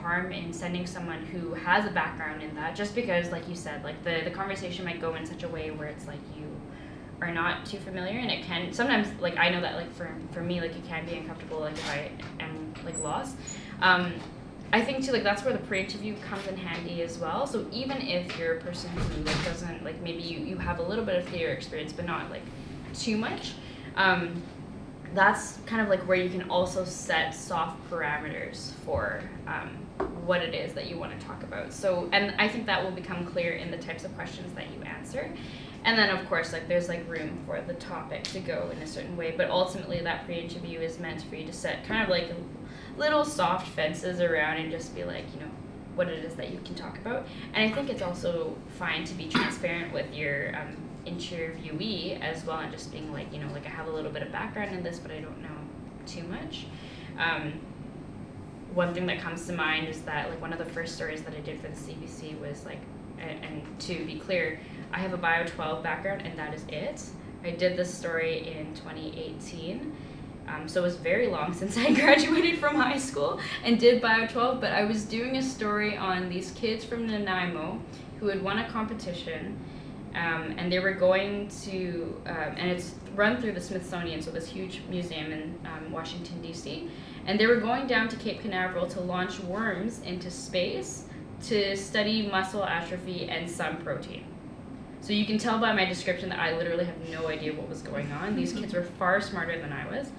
S2: harm in sending someone who has a background in that, just because, like you said, like the conversation might go in such a way where it's like you are not too familiar, and it can sometimes, like, I know that, like, for me, like, it can be uncomfortable, like, if I am like lost. I think too, like, that's where the pre-interview comes in handy as well. So even if you're a person who, like, doesn't, like, maybe you have a little bit of theater experience but not like too much, that's kind of like where you can also set soft parameters for what it is that you want to talk about. So, and I think that will become clear in the types of questions that you answer. And then, of course, like, there's like room for the topic to go in a certain way, but ultimately that pre-interview is meant for you to set kind of like little soft fences around and just be like, you know, what it is that you can talk about. And I think it's also fine to be transparent with your interviewee as well, and just being like, you know, like, I have a little bit of background in this, but I don't know too much. One thing that comes to mind is that, like, one of the first stories that I did for the CBC was like, and to be clear, I have a Bio 12 background and that is it. I did this story in 2018. So it was very long since I graduated from high school and did Bio 12, but I was doing a story on these kids from Nanaimo who had won a competition, and they were going to, and it's run through the Smithsonian, so this huge museum in Washington, D.C., and they were going down to Cape Canaveral to launch worms into space to study muscle atrophy and sun protein. So you can tell by my description that I literally have no idea what was going on. These kids were far smarter than I was.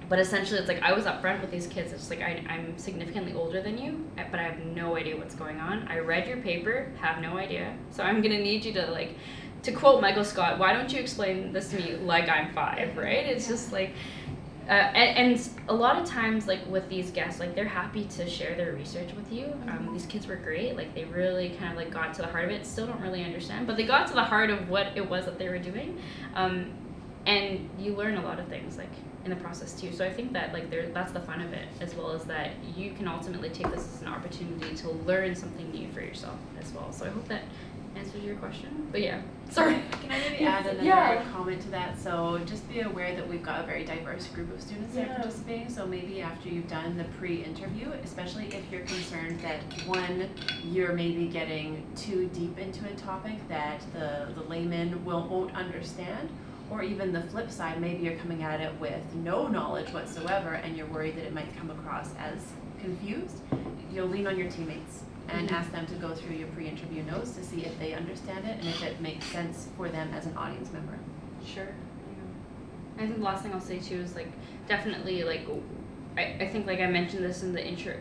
S2: But essentially, it's like I was up front with these kids. It's like, I'm significantly older than you, but I have no idea what's going on. I read your paper, have no idea. So I'm going to need you to, like, to quote Michael Scott, why don't you explain this to me like I'm 5, right? It's just like, and a lot of times, like, with these guests, like, they're happy to share their research with you. These kids were great. Like, they really kind of, like, got to the heart of it. Still don't really understand, but they got to the heart of what it was that they were doing. And you learn a lot of things, like, in the process too. So I think that, like, that's the fun of it, as well as that you can ultimately take this as an opportunity to learn something new for yourself as well. So I hope that answers your question. But yeah, sorry.
S1: Can I maybe add another comment to that? So just be aware that we've got a very diverse group of students that are participating. So maybe after you've done the pre-interview, especially if you're concerned that, one, you're maybe getting too deep into a topic that the layman won't understand, or even the flip side, maybe you're coming at it with no knowledge whatsoever and you're worried that it might come across as confused, you'll lean on your teammates and ask them to go through your pre-interview notes to see if they understand it and if it makes sense for them as an audience member.
S2: Sure. I think the last thing I'll say too is, like, definitely, like, I think, like, I mentioned this in the intro,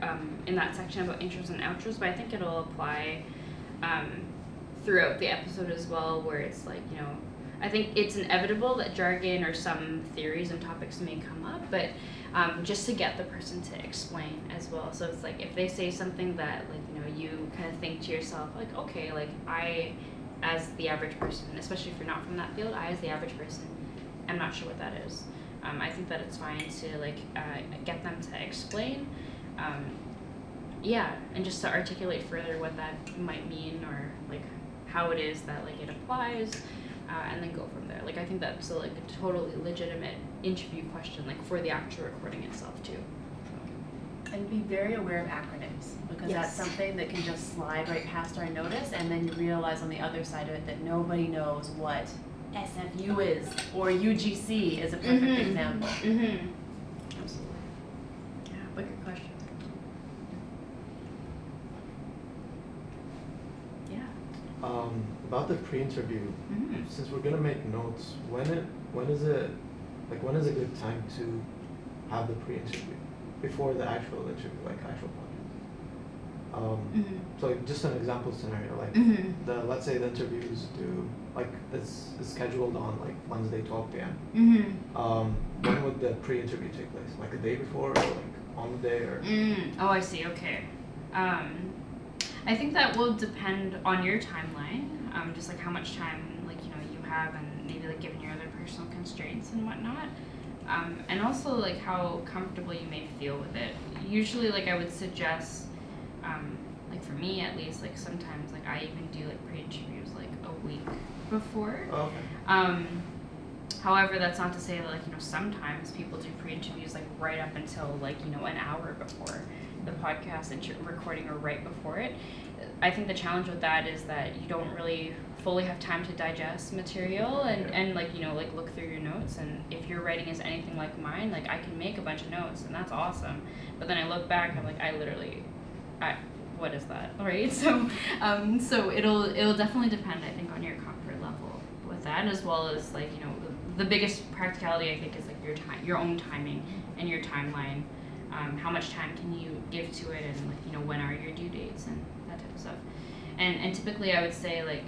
S2: in that section about intros and outros, but I think it'll apply throughout the episode as well, where it's like, you know, I think it's inevitable that jargon or some theories and topics may come up, but just to get the person to explain as well. So it's like, if they say something that, like, you know, you kind of think to yourself, like, okay, like, I, as the average person, especially if you're not from that field, I, as the average person, am not sure what that is. I think that it's fine to, like, get them to explain, and just to articulate further what that might mean, or, like, how it is that, like, it applies. And then go from there. Like, I think that's like a totally legitimate interview question, like, for the actual recording itself too.
S1: And be very aware of acronyms, because that's something that can just slide right past our notice, and then you realize on the other side of it that nobody knows what SFU is, or UGC is a perfect example.
S2: Absolutely.
S1: Yeah, but good question.
S5: About the pre-interview, since we're gonna make notes, when is it a good time to have the pre-interview? before the actual interview, like actual podcast. So just an example scenario, like let's say the interviews do like it's scheduled on like Wednesday 12 p.m. When would the pre-interview take place? Like a day before, or like on the day, or?
S2: Oh, I see. Okay. I think that will depend on your timeline, just like how much time you have, and maybe like given your other personal constraints and whatnot, and also like how comfortable you may feel with it. Usually, like I would suggest, like for me at least, like sometimes like I even do like pre-interviews like a week before.
S5: Okay.
S2: However, that's not to say that like sometimes people do pre-interviews like right up until like an hour before the podcast recording or right before it. I think the challenge with that is that you don't really fully have time to digest material and like like look through your notes. And if your writing is anything like mine, like I can make a bunch of notes and that's awesome, but then I look back, I'm like what is that, right? So so it'll definitely depend, I think, on your comfort level with that, as well as like the biggest practicality I think is like your own timing and your timeline. How much time can you give to it, and like when are your due dates and that type of stuff. And typically I would say like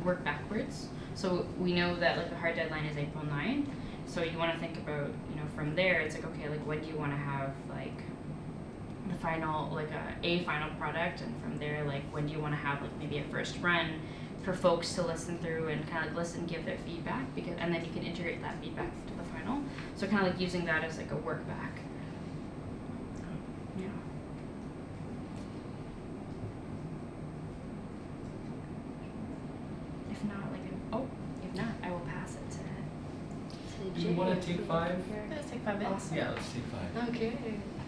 S2: work backwards. So we know that like the hard deadline is April 9th. So you want to think about from there it's like, okay, like when do you want to have like the final like a final product, and from there like when do you want to have like maybe a first run for folks to listen through and kind of like listen, give their feedback, and then you can integrate that feedback to the final. So kind of like using that as like a work back. Yeah. If not, I will pass it to
S11: Do you want to take 5?
S1: Let's take 5 minutes.
S11: Yeah, let's take 5.
S1: Okay.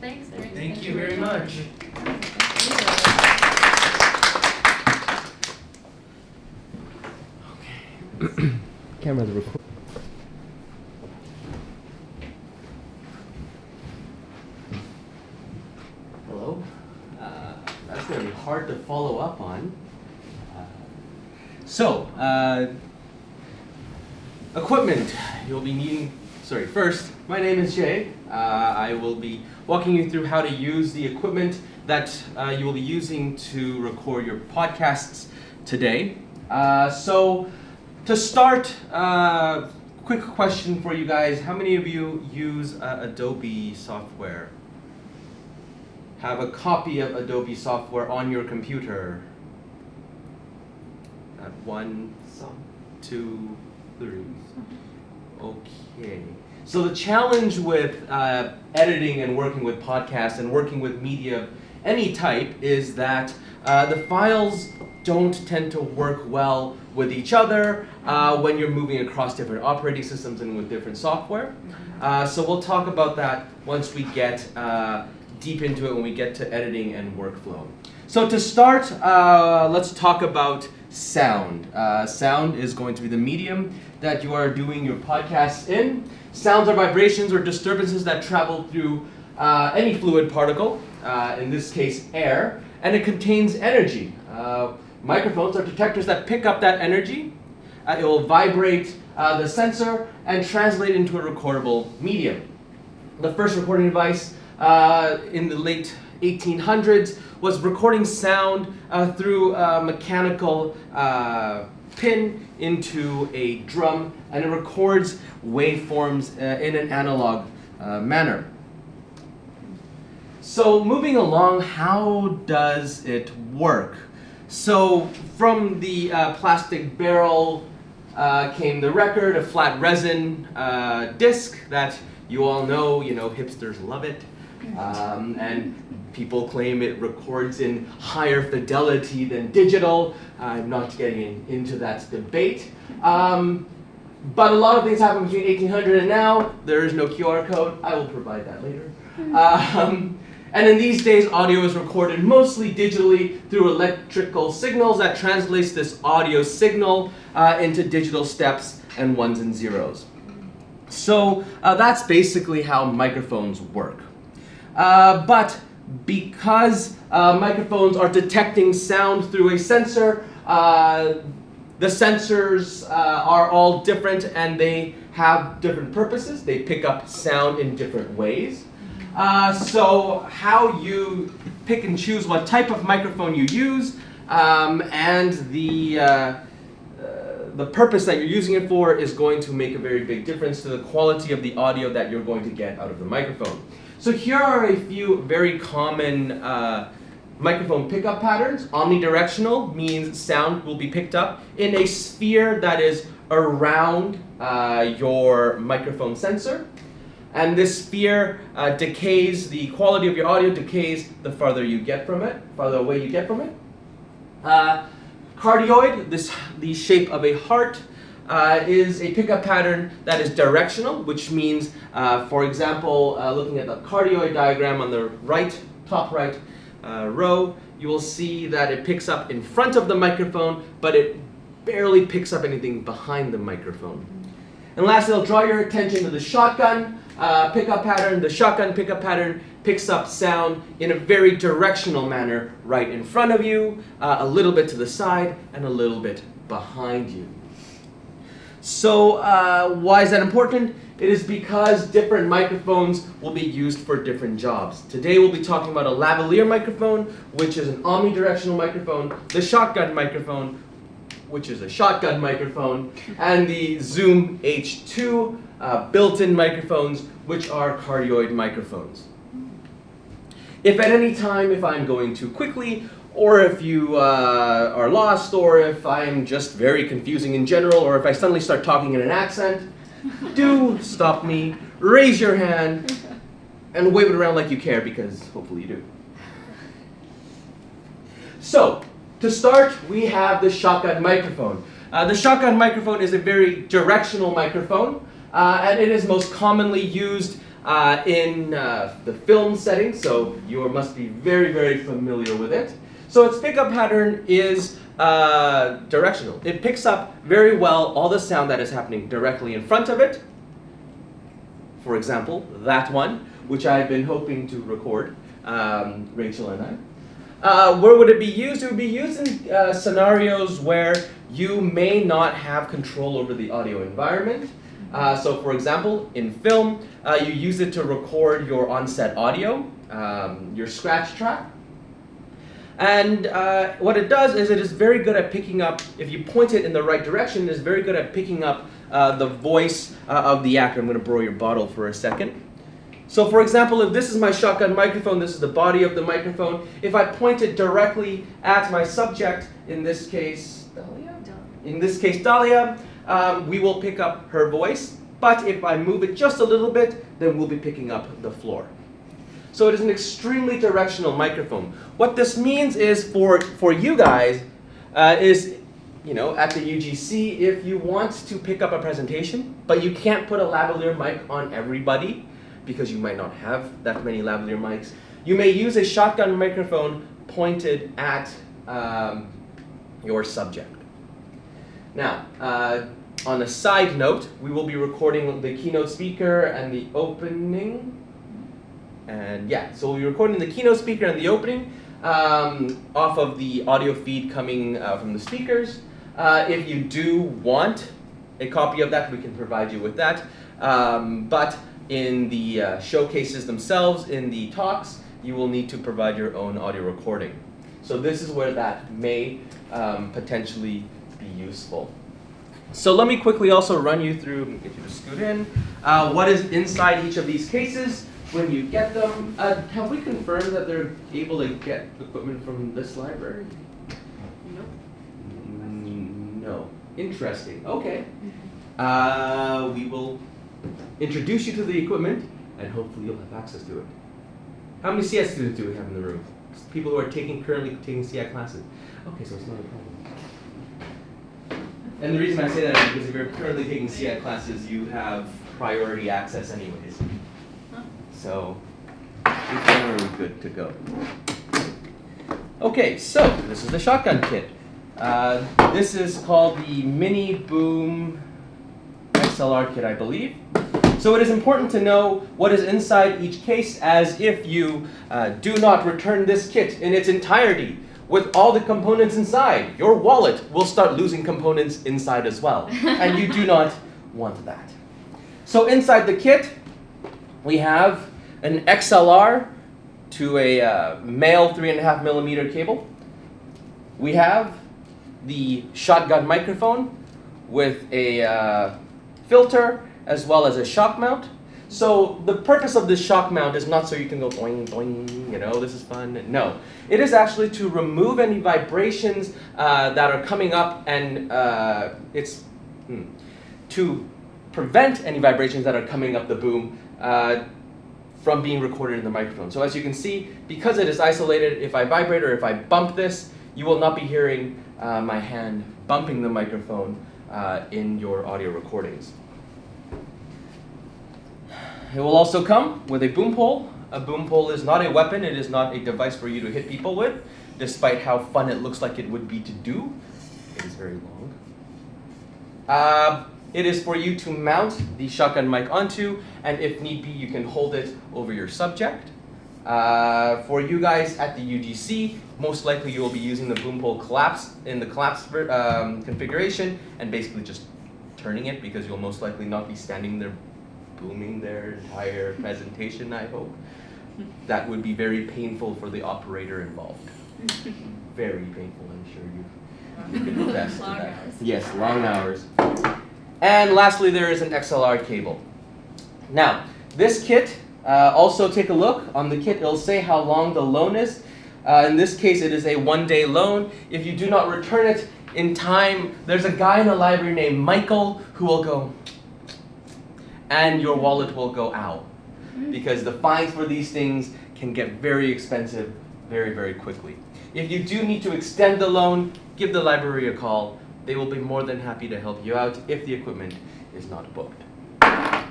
S1: Thanks.
S11: Thank you very much.
S12: Camera's recording.
S13: Hello. That's going to be hard to follow up on. Equipment you'll be needing. First, my name is Jay. I will be walking you through how to use the equipment that you will be using to record your podcasts today. So, to start, quick question for you guys. How many of you use Adobe software? Have a copy of Adobe software on your computer? 1, 2, 3. Okay. So the challenge with editing and working with podcasts and working with media of any type is that the files don't tend to work well with each other when you're moving across different operating systems and with different software. So we'll talk about that once we get deep into it, when we get to editing and workflow. So to start, let's talk about sound. Sound is going to be the medium that you are doing your podcasts in. Sounds are vibrations or disturbances that travel through any fluid particle, in this case air, and it contains energy. Microphones are detectors that pick up that energy. It will vibrate the sensor and translate into a recordable medium. The first recording device in the late 1800s was recording sound through a mechanical pin into a drum, and it records waveforms in an analog manner. So moving along, how does it work? So from the plastic barrel came the record, a flat resin disc that you all know, hipsters love it. And people claim it records in higher fidelity than digital. I'm not getting into that debate. But a lot of things happen between 1800 and now. There is no QR code. I will provide that later. And in these days, audio is recorded mostly digitally through electrical signals that translates this audio signal into digital steps and ones and zeros. So that's basically how microphones work. But because microphones are detecting sound through a sensor, the sensors are all different and they have different purposes. They pick up sound in different ways. So how you pick and choose what type of microphone you use, and the purpose that you're using it for is going to make a very big difference to the quality of the audio that you're going to get out of the microphone. So here are a few very common microphone pickup patterns. Omnidirectional means sound will be picked up in a sphere that is around your microphone sensor. And this sphere decays, the quality of your audio decays the farther away you get from it. Cardioid, the shape of a heart, is a pickup pattern that is directional, which means, for example, looking at the cardioid diagram on the top right row, you will see that it picks up in front of the microphone, but it barely picks up anything behind the microphone. And lastly, I'll draw your attention to the shotgun pickup pattern. The shotgun pickup pattern picks up sound in a very directional manner right in front of you, a little bit to the side, and a little bit behind you. So why is that important? It is because different microphones will be used for different jobs. Today we'll be talking about a lavalier microphone, which is an omnidirectional microphone, the shotgun microphone, which is a shotgun microphone, and the Zoom H2 built-in microphones, which are cardioid microphones. If at any time, if I'm going too quickly, or if you are lost, or if I'm just very confusing in general, or if I suddenly start talking in an accent, do stop me, raise your hand, and wave it around like you care, because hopefully you do. So, to start, we have the shotgun microphone. The shotgun microphone is a very directional microphone, and it is most commonly used in the film setting, so you must be very, very familiar with it. So its pickup pattern is directional. It picks up very well all the sound that is happening directly in front of it. For example, that one, which I've been hoping to record, Rachel and I. Where would it be used? It would be used in scenarios where you may not have control over the audio environment. So for example, in film, you use it to record your on-set audio, your scratch track. And what it does is it is very good at picking up, if you point it in the right direction, it is very good at picking up the voice of the actor. I'm going to borrow your bottle for a second. So for example, if this is my shotgun microphone, this is the body of the microphone. If I point it directly at my subject, in this case, Dahlia, we will pick up her voice. But if I move it just a little bit, then we'll be picking up the floor. So it is an extremely directional microphone. What this means is for you guys is, you know, at the UGC, if you want to pick up a presentation, but you can't put a lavalier mic on everybody because you might not have that many lavalier mics, you may use a shotgun microphone pointed at your subject. Now, on a side note, we will be recording the keynote speaker and the opening. And yeah, so we'll be recording the keynote speaker and the opening off of the audio feed coming from the speakers. If you do want a copy of that, we can provide you with that. But in the showcases themselves, in the talks, you will need to provide your own audio recording. So this is where that may potentially be useful. So let me quickly also run you through, get you to scoot in, what is inside each of these cases when you get them. Have we confirmed that they're able to get equipment from this library?
S4: Nope.
S13: No. Interesting. Okay. We will introduce you to the equipment, and hopefully you'll have access to it. How many CS students do we have in the room? People who are currently taking CS classes. Okay, so it's not a problem. And the reason I say that is because if you're currently taking CS classes, you have priority access anyways. So we're generally good to go. Okay, so this is the shotgun kit. This is called the Mini Boom XLR kit, I believe. So it is important to know what is inside each case, as if you do not return this kit in its entirety with all the components inside, your wallet will start losing components inside as well. And you do not want that. So inside the kit, we have an XLR to a male 3.5 millimeter cable. We have the shotgun microphone with a filter as well as a shock mount. So the purpose of this shock mount is not so you can go boing, boing, you know, this is fun. No, it is actually to remove any vibrations that are coming up, and it's to prevent any vibrations that are coming up the boom from being recorded in the microphone. So as you can see, because it is isolated, if I vibrate or if I bump this, you will not be hearing my hand bumping the microphone in your audio recordings. It will also come with a boom pole. A boom pole is not a weapon. It is not a device for you to hit people with, despite how fun it looks like it would be to do. It is very long. It is for you to mount the shotgun mic onto, and if need be, you can hold it over your subject. For you guys at the UGC, most likely you will be using the boom pole collapse configuration and basically just turning it, because you'll most likely not be standing there booming their entire presentation, I hope. That would be very painful for the operator involved. Very painful, I'm sure you can attest to that. Yes, long hours. And lastly, there is an XLR cable. Now, this kit, also take a look on the kit. It'll say how long the loan is. In this case, it is a 1-day loan. If you do not return it in time, there's a guy in the library named Michael who will go, and your wallet will go out. Because the fines for these things can get very expensive very, very quickly. If you do need to extend the loan, give the library a call. They will be more than happy to help you out if the equipment is not booked.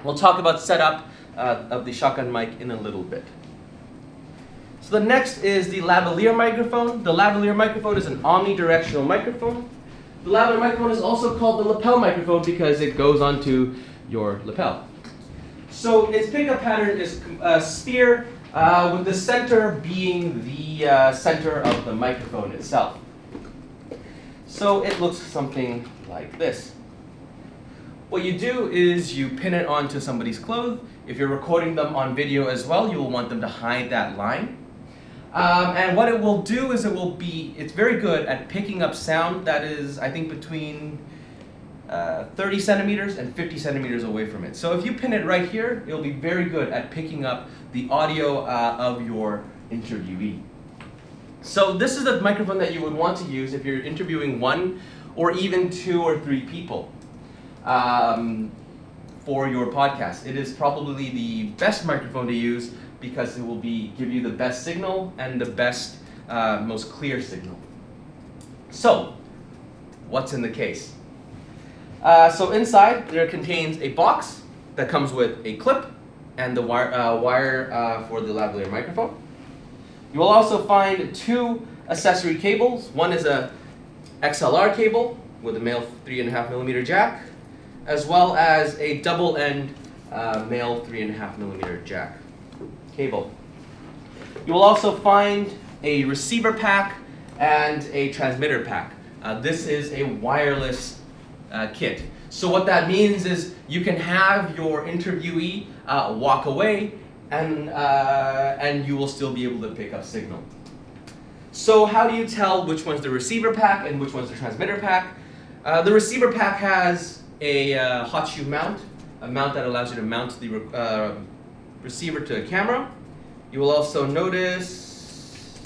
S13: We'll talk about setup of the shotgun mic in a little bit. So the next is the lavalier microphone. The lavalier microphone is an omnidirectional microphone. The lavalier microphone is also called the lapel microphone because it goes onto your lapel. So its pickup pattern is a sphere with the center being the center of the microphone itself. So it looks something like this. What you do is you pin it onto somebody's clothes. If you're recording them on video as well, you will want them to hide that line. And what it will do is it's very good at picking up sound that is, I think, between 30 centimeters and 50 centimeters away from it. So if you pin it right here, it'll be very good at picking up the audio of your interviewee. So this is the microphone that you would want to use if you're interviewing 1 or even 2 or 3 people for your podcast. It is probably the best microphone to use because it will give you the best signal and the best, most clear signal. So, what's in the case? So inside there contains a box that comes with a clip and the wire for the lavalier microphone. You will also find 2 accessory cables. One is a XLR cable with a male 3.5 millimeter jack, as well as a double end male 3.5 millimeter jack cable. You will also find a receiver pack and a transmitter pack. This is a wireless kit. So what that means is you can have your interviewee walk away and you will still be able to pick up signal. So how do you tell which one's the receiver pack and which one's the transmitter pack? The receiver pack has a hot shoe mount, a mount that allows you to mount the receiver to a camera. You will also notice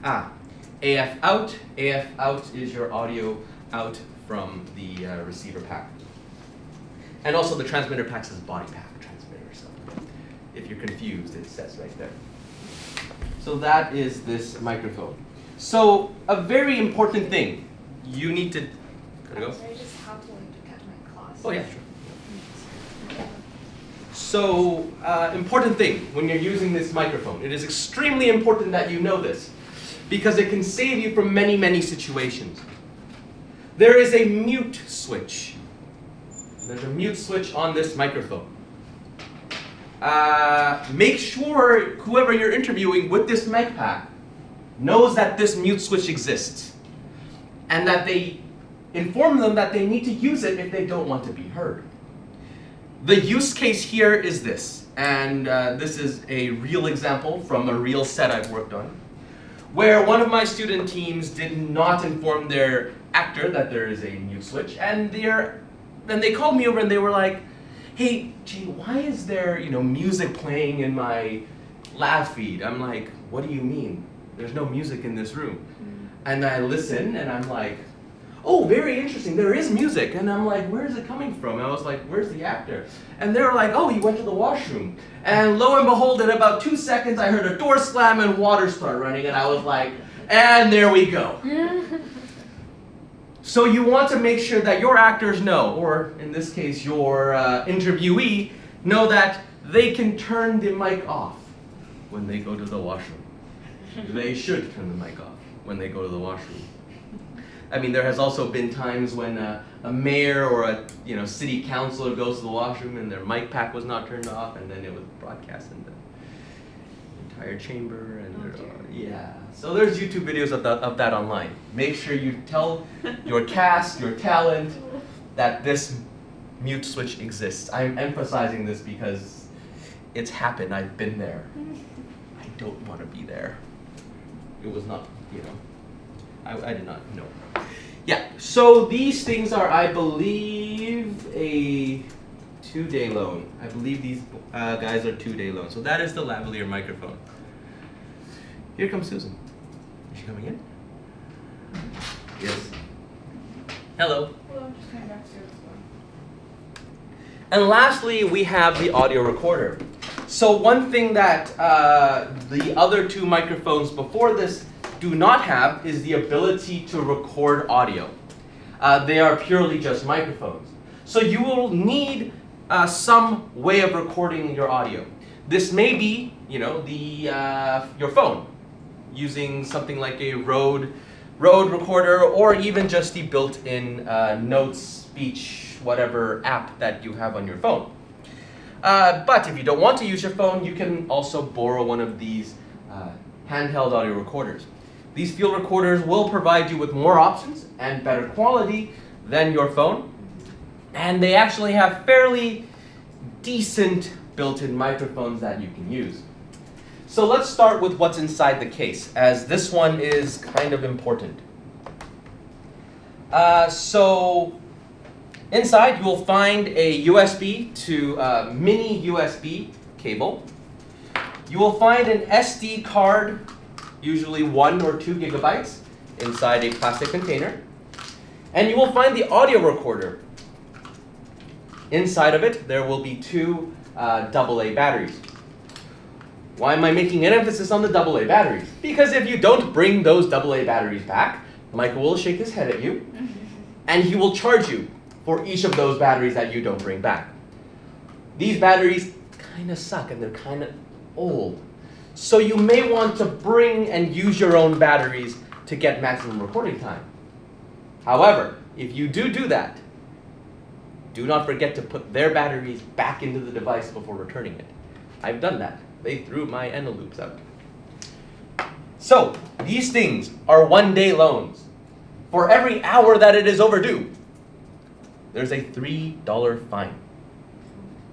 S13: AF out. AF out is your audio out from the receiver pack. And also the transmitter pack says body pack transmitter. So if you're confused, it says right there. So that is this microphone. So a very important thing, you need to,
S6: Sorry, just how to catch my class.
S13: Oh yeah, sure. So, important thing when you're using this microphone. It is extremely important that you know this because it can save you from many, many situations. There is a mute switch. There's a mute switch on this microphone. Make sure whoever you're interviewing with this mic pack knows that this mute switch exists and that they inform them that they need to use it if they don't want to be heard. The use case here is this, and this is a real example from a real set I've worked on, where one of my student teams did not inform their actor that there is a mute switch, and they called me over and they were like, "Hey, Jay, why is there music playing in my lav feed?" I'm like, "What do you mean? There's no music in this room." And I listen and I'm like, "Oh, very interesting, there is music." And I'm like, "Where is it coming from?" And I was like, "Where's the actor?" And they were like, "Oh, he went to the washroom." And lo and behold, in about 2 seconds, I heard a door slam and water start running, and I was like, and there we go. So you want to make sure that your actors know, or in this case, your interviewee, know that they can turn the mic off when they go to the washroom. They should turn the mic off when they go to the washroom. I mean, there has also been times when a mayor or a city councilor goes to the washroom and their mic pack was not turned off, and then it was broadcast in the entire chamber. And yeah, so there's YouTube videos of that online. Make sure you tell your cast, your talent, that this mute switch exists. I'm emphasizing this because it's happened. I've been there. I don't want to be there. It was not, I did not know. Yeah, so these things are, I believe, a 2-day loan. I believe these guys are 2-day loans. So that is the lavalier microphone. Here comes Susan. Is she coming in? Yes. Hello.
S3: Hello, I'm just coming back to you as well.
S13: And lastly, we have the audio recorder. So one thing that the other 2 microphones before this do not have is the ability to record audio. They are purely just microphones. So you will need some way of recording your audio. This may be, your phone, using something like a Rode recorder, or even just the built-in notes, speech, whatever app that you have on your phone. But if you don't want to use your phone, you can also borrow one of these handheld audio recorders. These field recorders will provide you with more options and better quality than your phone. And they actually have fairly decent built-in microphones that you can use. So let's start with what's inside the case, as this one is kind of important. So inside you will find a USB to mini USB cable. You will find an SD card, usually 1 or 2 gigabytes, inside a plastic container. And you will find the audio recorder. Inside of it, there will be 2 AA batteries. Why am I making an emphasis on the AA batteries? Because if you don't bring those AA batteries back, Michael will shake his head at you, and he will charge you for each of those batteries that you don't bring back. These batteries kind of suck, and they're kind of old. So you may want to bring and use your own batteries to get maximum recording time. However, if you do that, do not forget to put their batteries back into the device before returning it. I've done that. They threw my Eneloops out. So, these things are 1-day loans. For every hour that it is overdue, there's a $3 fine.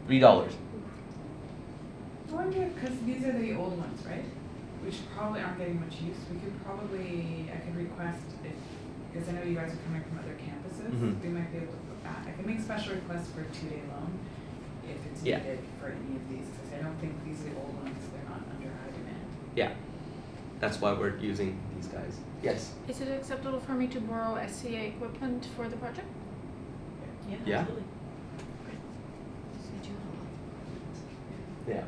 S13: $3.
S3: I wonder, because these are the old ones, right? Which probably aren't getting much use. I could request, because I know you guys are coming from other campuses, we might be able to put that. I can make special requests for a 2-day loan if it's needed for any of these, because I don't think these are the old ones, they're not under high demand.
S13: Yeah, that's why we're using these guys. Yes?
S4: Is it acceptable for me to borrow SCA equipment for the project?
S13: Yeah.
S1: Absolutely.
S13: Yeah.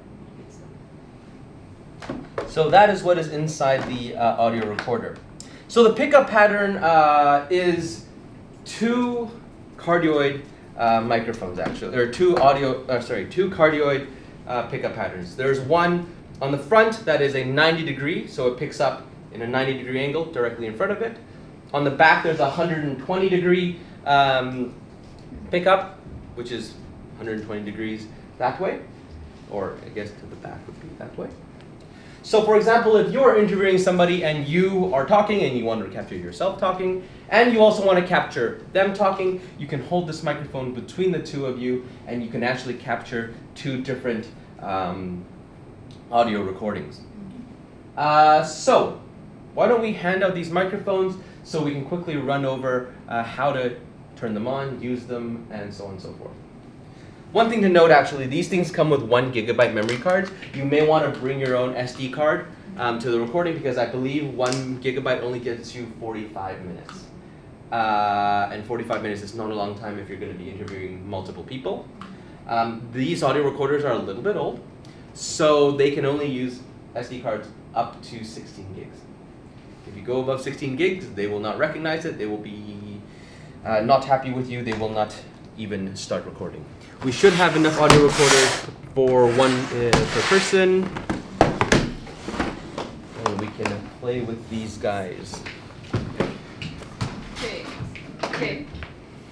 S13: So that is what is inside the audio recorder. So the pickup pattern is 2 cardioid microphones actually, or 2 cardioid pickup patterns. There's one on the front that is a 90-degree, so it picks up in a 90-degree angle directly in front of it. On the back there's a 120-degree pickup, which is 120 degrees that way, or I guess to the back would be that way. So for example, if you're interviewing somebody and you are talking and you want to capture yourself talking, and you also want to capture them talking, you can hold this microphone between the two of you, and you can actually capture two different audio recordings. So, why don't we hand out these microphones so we can quickly run over how to turn them on, use them, and so on and so forth. One thing to note, actually, these things come with 1 gigabyte memory cards. You may want to bring your own SD card to the recording, because I believe 1 gigabyte only gets you 45 minutes. And 45 minutes is not a long time if you're going to be interviewing multiple people. These audio recorders are a little bit old, so they can only use SD cards up to 16 gigs. If you go above 16 gigs, they will not recognize it. They will be not happy with you. They will not even start recording. We should have enough audio recorders for one per person. And we can play with these guys.
S2: Okay.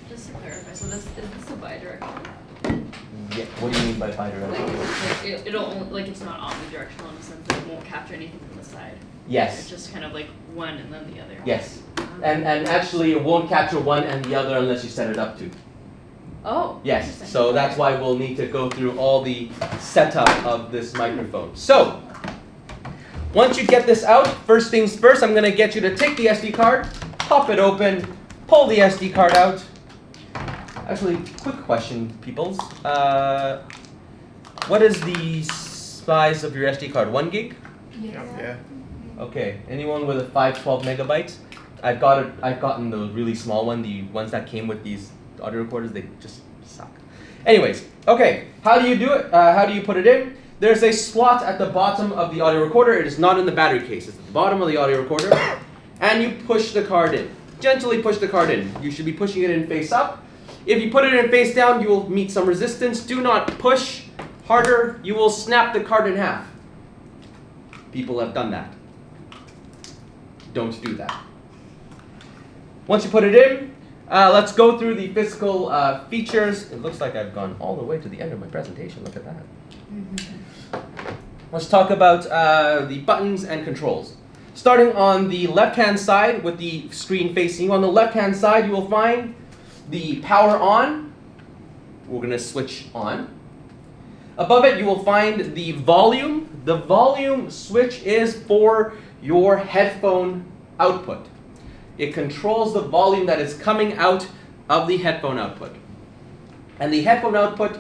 S2: Just to clarify, so is this a bi-directional?
S13: Yeah. What do you mean by bidirectional?
S2: It's not omnidirectional in the sense that it won't capture anything from the side.
S13: Yes.
S2: It's just kind of like one and then the other.
S13: Yes. And actually, it won't capture one and the other unless you set it up to.
S2: Oh.
S13: Yes. So that's why we'll need to go through all the setup of this microphone. So, once you get this out, first things first, I'm going to get you to take the SD card, pop it open, pull the SD card out. Actually, quick question, peoples. What is the size of your SD card? 1 gig?
S5: Yeah.
S13: Okay. Anyone with a 512 megabytes? I've gotten the really small one. The ones that came with these audio recorders, they just suck. Anyways, okay. How do you do it? How do you put it in? There's a slot at the bottom of the audio recorder. It is not in the battery case. It's at the bottom of the audio recorder, and you push the card in. Gently push the card in. You should be pushing it in face up. If you put it in face down, you will meet some resistance. Do not push harder. You will snap the card in half. People have done that. Don't do that. Once you put it in, let's go through the physical features. It looks like I've gone all the way to the end of my presentation. Look at that. Let's talk about the buttons and controls. Starting on the left-hand side with the screen facing you. On the left-hand side, you will find the power on. We're going to switch on. Above it, you will find the volume. The volume switch is for your headphone output. It controls the volume that is coming out of the headphone output. And the headphone output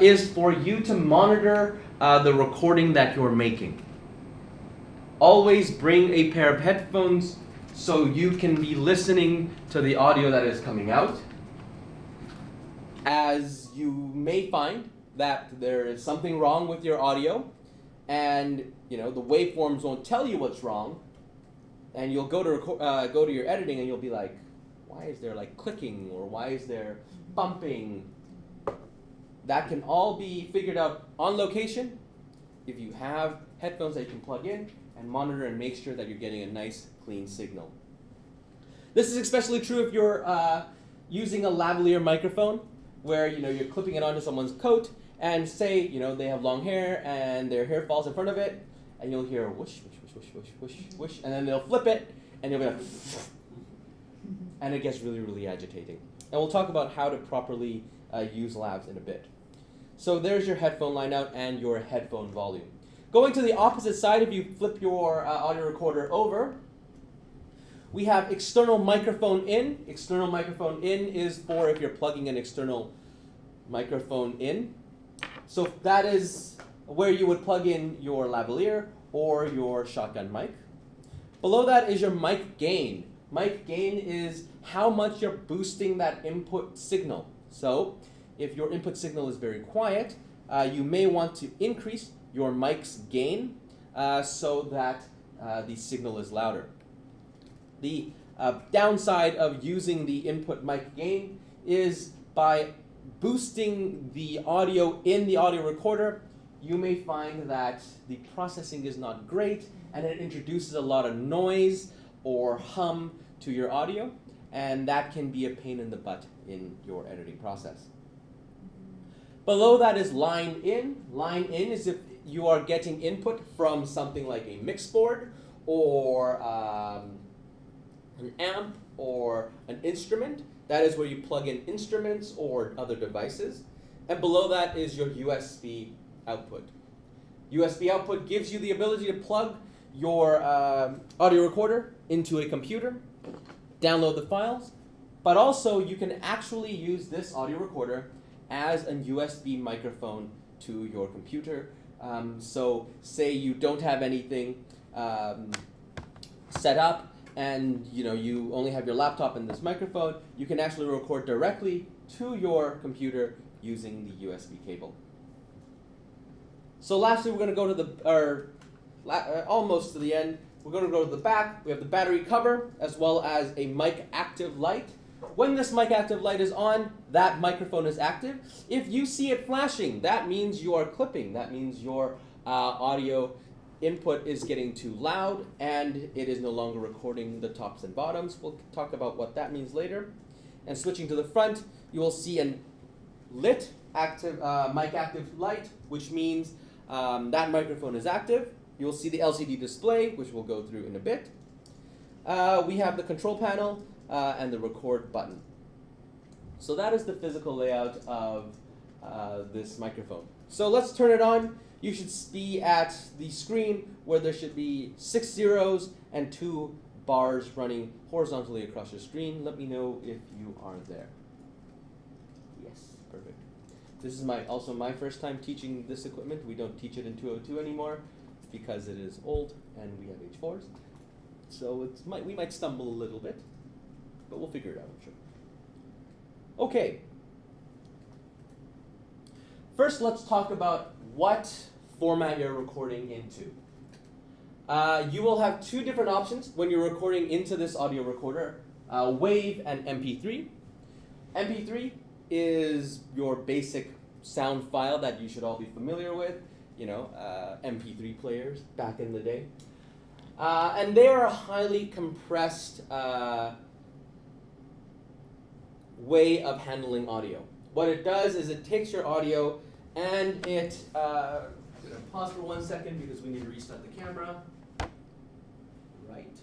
S13: is for you to monitor the recording that you're making. Always bring a pair of headphones so you can be listening to the audio that is coming out. As you may find that there is something wrong with your audio, and the waveforms won't tell you what's wrong, and you'll go to your editing and you'll be like, why is there like clicking, or why is there bumping? That can all be figured out on location if you have headphones that you can plug in and monitor and make sure that you're getting a nice clean signal. This is especially true if you're using a lavalier microphone, where you're clipping it onto someone's coat, and say they have long hair and their hair falls in front of it, and you'll hear whoosh, whoosh, whoosh, whoosh, whoosh, whoosh, and then they'll flip it, and you'll be like, and it gets really, really agitating. And we'll talk about how to properly use lavs in a bit. So there's your headphone line out and your headphone volume. Going to the opposite side, if you flip your audio recorder over, we have external microphone in. External microphone in is for if you're plugging an external microphone in. So that is where you would plug in your lavalier or your shotgun mic. Below that is your mic gain. Mic gain is how much you're boosting that input signal. So if your input signal is very quiet, you may want to increase your mic's gain so that the signal is louder. The downside of using the input mic gain is by boosting the audio in the audio recorder, you may find that the processing is not great and it introduces a lot of noise or hum to your audio, and that can be a pain in the butt in your editing process. Below that is line in. Line in is if you are getting input from something like a mix board or an amp or an instrument. That is where you plug in instruments or other devices. And below that is your USB output. USB output gives you the ability to plug your audio recorder into a computer, download the files, but also you can actually use this audio recorder as a USB microphone to your computer. So say you don't have anything set up and you only have your laptop and this microphone, you can actually record directly to your computer using the USB cable. So lastly, we're going to go to almost to the end. We're going to go to the back. We have the battery cover as well as a mic active light. When this mic active light is on, that microphone is active. If you see it flashing, that means you are clipping. That means your audio input is getting too loud and it is no longer recording the tops and bottoms. We'll talk about what that means later. And switching to the front, you will see a lit active mic active light, which means that microphone is active. You'll see the LCD display, which we'll go through in a bit. We have the control panel and the record button. So that is the physical layout of this microphone. So let's turn it on. You should be at the screen where there should be 6 zeros and 2 bars running horizontally across your screen. Let me know if you are there. Yes, perfect. This is also my first time teaching this equipment. We don't teach it in 202 anymore because it is old and we have H4s. So we might stumble a little bit, but we'll figure it out, I'm sure. Okay. First, let's talk about what format you're recording into. You will have 2 different options when you're recording into this audio recorder, WAV and MP3. MP3 is your basic sound file that you should all be familiar with, MP3 players back in the day. And they are a highly compressed way of handling audio. What it does is it takes your audio and it, I'm going to pause for 1 second because we need to restart the camera. Right.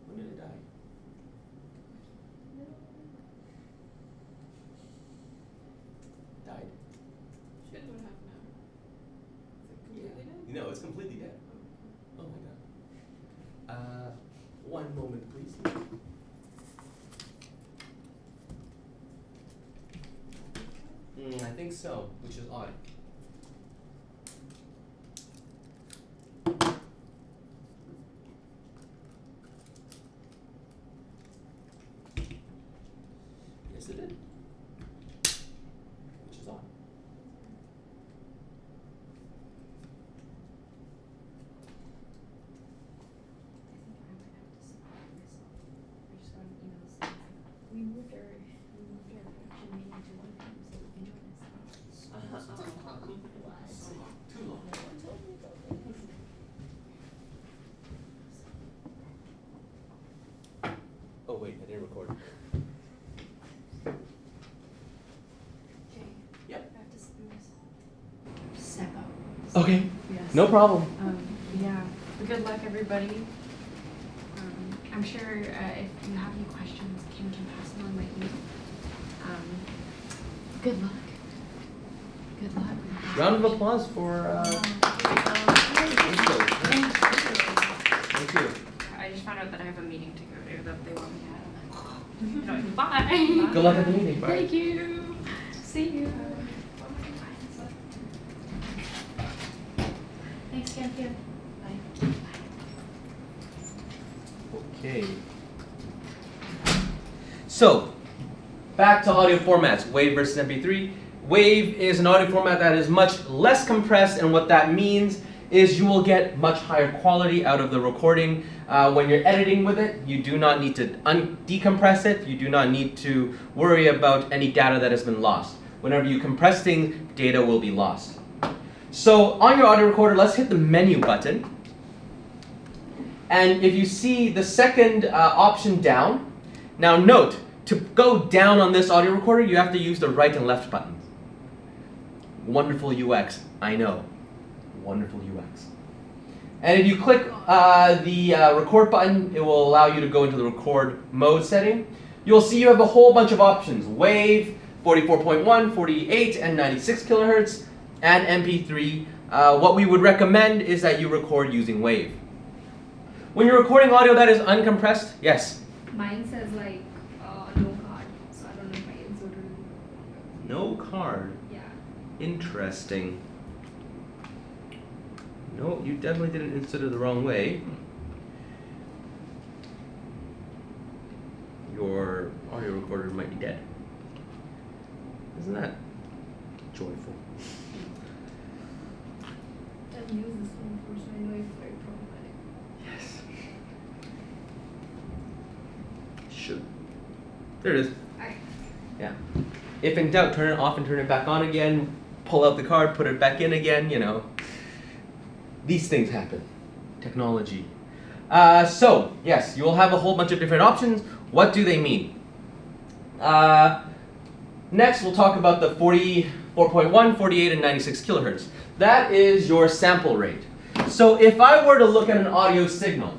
S13: When did it die? Died.
S4: Should what happened now? Is it completely dead?
S13: No, it's completely dead. Oh my god. 1 moment, please. I think so, which is odd. Yes, it did. Which is odd.
S7: We moved our production meeting to 1 p.m. so you can join us.
S13: Too long. Oh wait, I didn't record. Yep.
S1: Step up.
S13: Okay.
S1: Yes.
S13: No problem.
S2: Yeah. Good luck, everybody. I'm sure if you have any questions, Kim can pass them on my email. Good luck. Good luck.
S13: Round of applause for. Thank you.
S2: I just found out that I have a meeting to go to that they want me to have. Bye.
S13: Good luck at the meeting. Bye.
S2: Thank you. See you.
S7: Thanks, Kim. Bye.
S13: Okay. So, back to audio formats, WAV versus MP3. WAV is an audio format that is much less compressed, and what that means is you will get much higher quality out of the recording. When you're editing with it, you do not need to decompress it. You do not need to worry about any data that has been lost. Whenever you compress things, data will be lost. So on your audio recorder, let's hit the menu button. And if you see the second option down, now note, to go down on this audio recorder, you have to use the right and left buttons. Wonderful UX, I know. Wonderful UX. And if you click the record button, it will allow you to go into the record mode setting. You'll see you have a whole bunch of options: WAV, 44.1, 48, and 96 kilohertz, and MP3. What we would recommend is that you record using WAV. When you're recording audio that is uncompressed, yes?
S7: Mine says like no card, so I don't know if I inserted it.
S13: No card.
S7: Yeah.
S13: Interesting. No, you definitely didn't insert it the wrong way. Your audio recorder might be dead. Isn't that joyful?
S7: I've used this one before, so I know it's very problematic.
S13: Yes. Should. There it is.
S7: Okay.
S13: Yeah. If in doubt, turn it off and turn it back on again. Pull out the card, put it back in again, you know. These things happen. Technology. So, yes, you will have a whole bunch of different options. What do they mean? Next, we'll talk about the 44.1, 48, and 96 kilohertz. That is your sample rate. So if I were to look at an audio signal,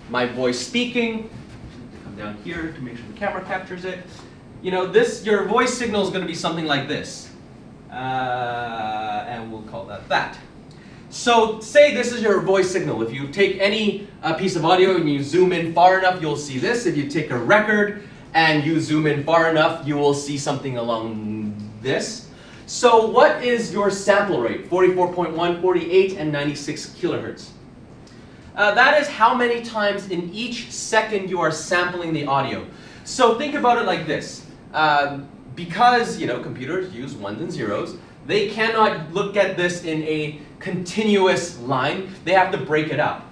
S13: my voice speaking, come down here to make sure the camera captures it. You know, your voice signal is going to be something like this. And we'll call that. So say this is your voice signal. If you take any piece of audio and you zoom in far enough, you'll see this. If you take a record and you zoom in far enough, you will see something along this. So what is your sample rate? 44.1, 48, and 96 kilohertz. That is how many times in each second you are sampling the audio. So think about it like this. Because, you know, computers use ones and zeros, they cannot look at this in a continuous line. They have to break it up.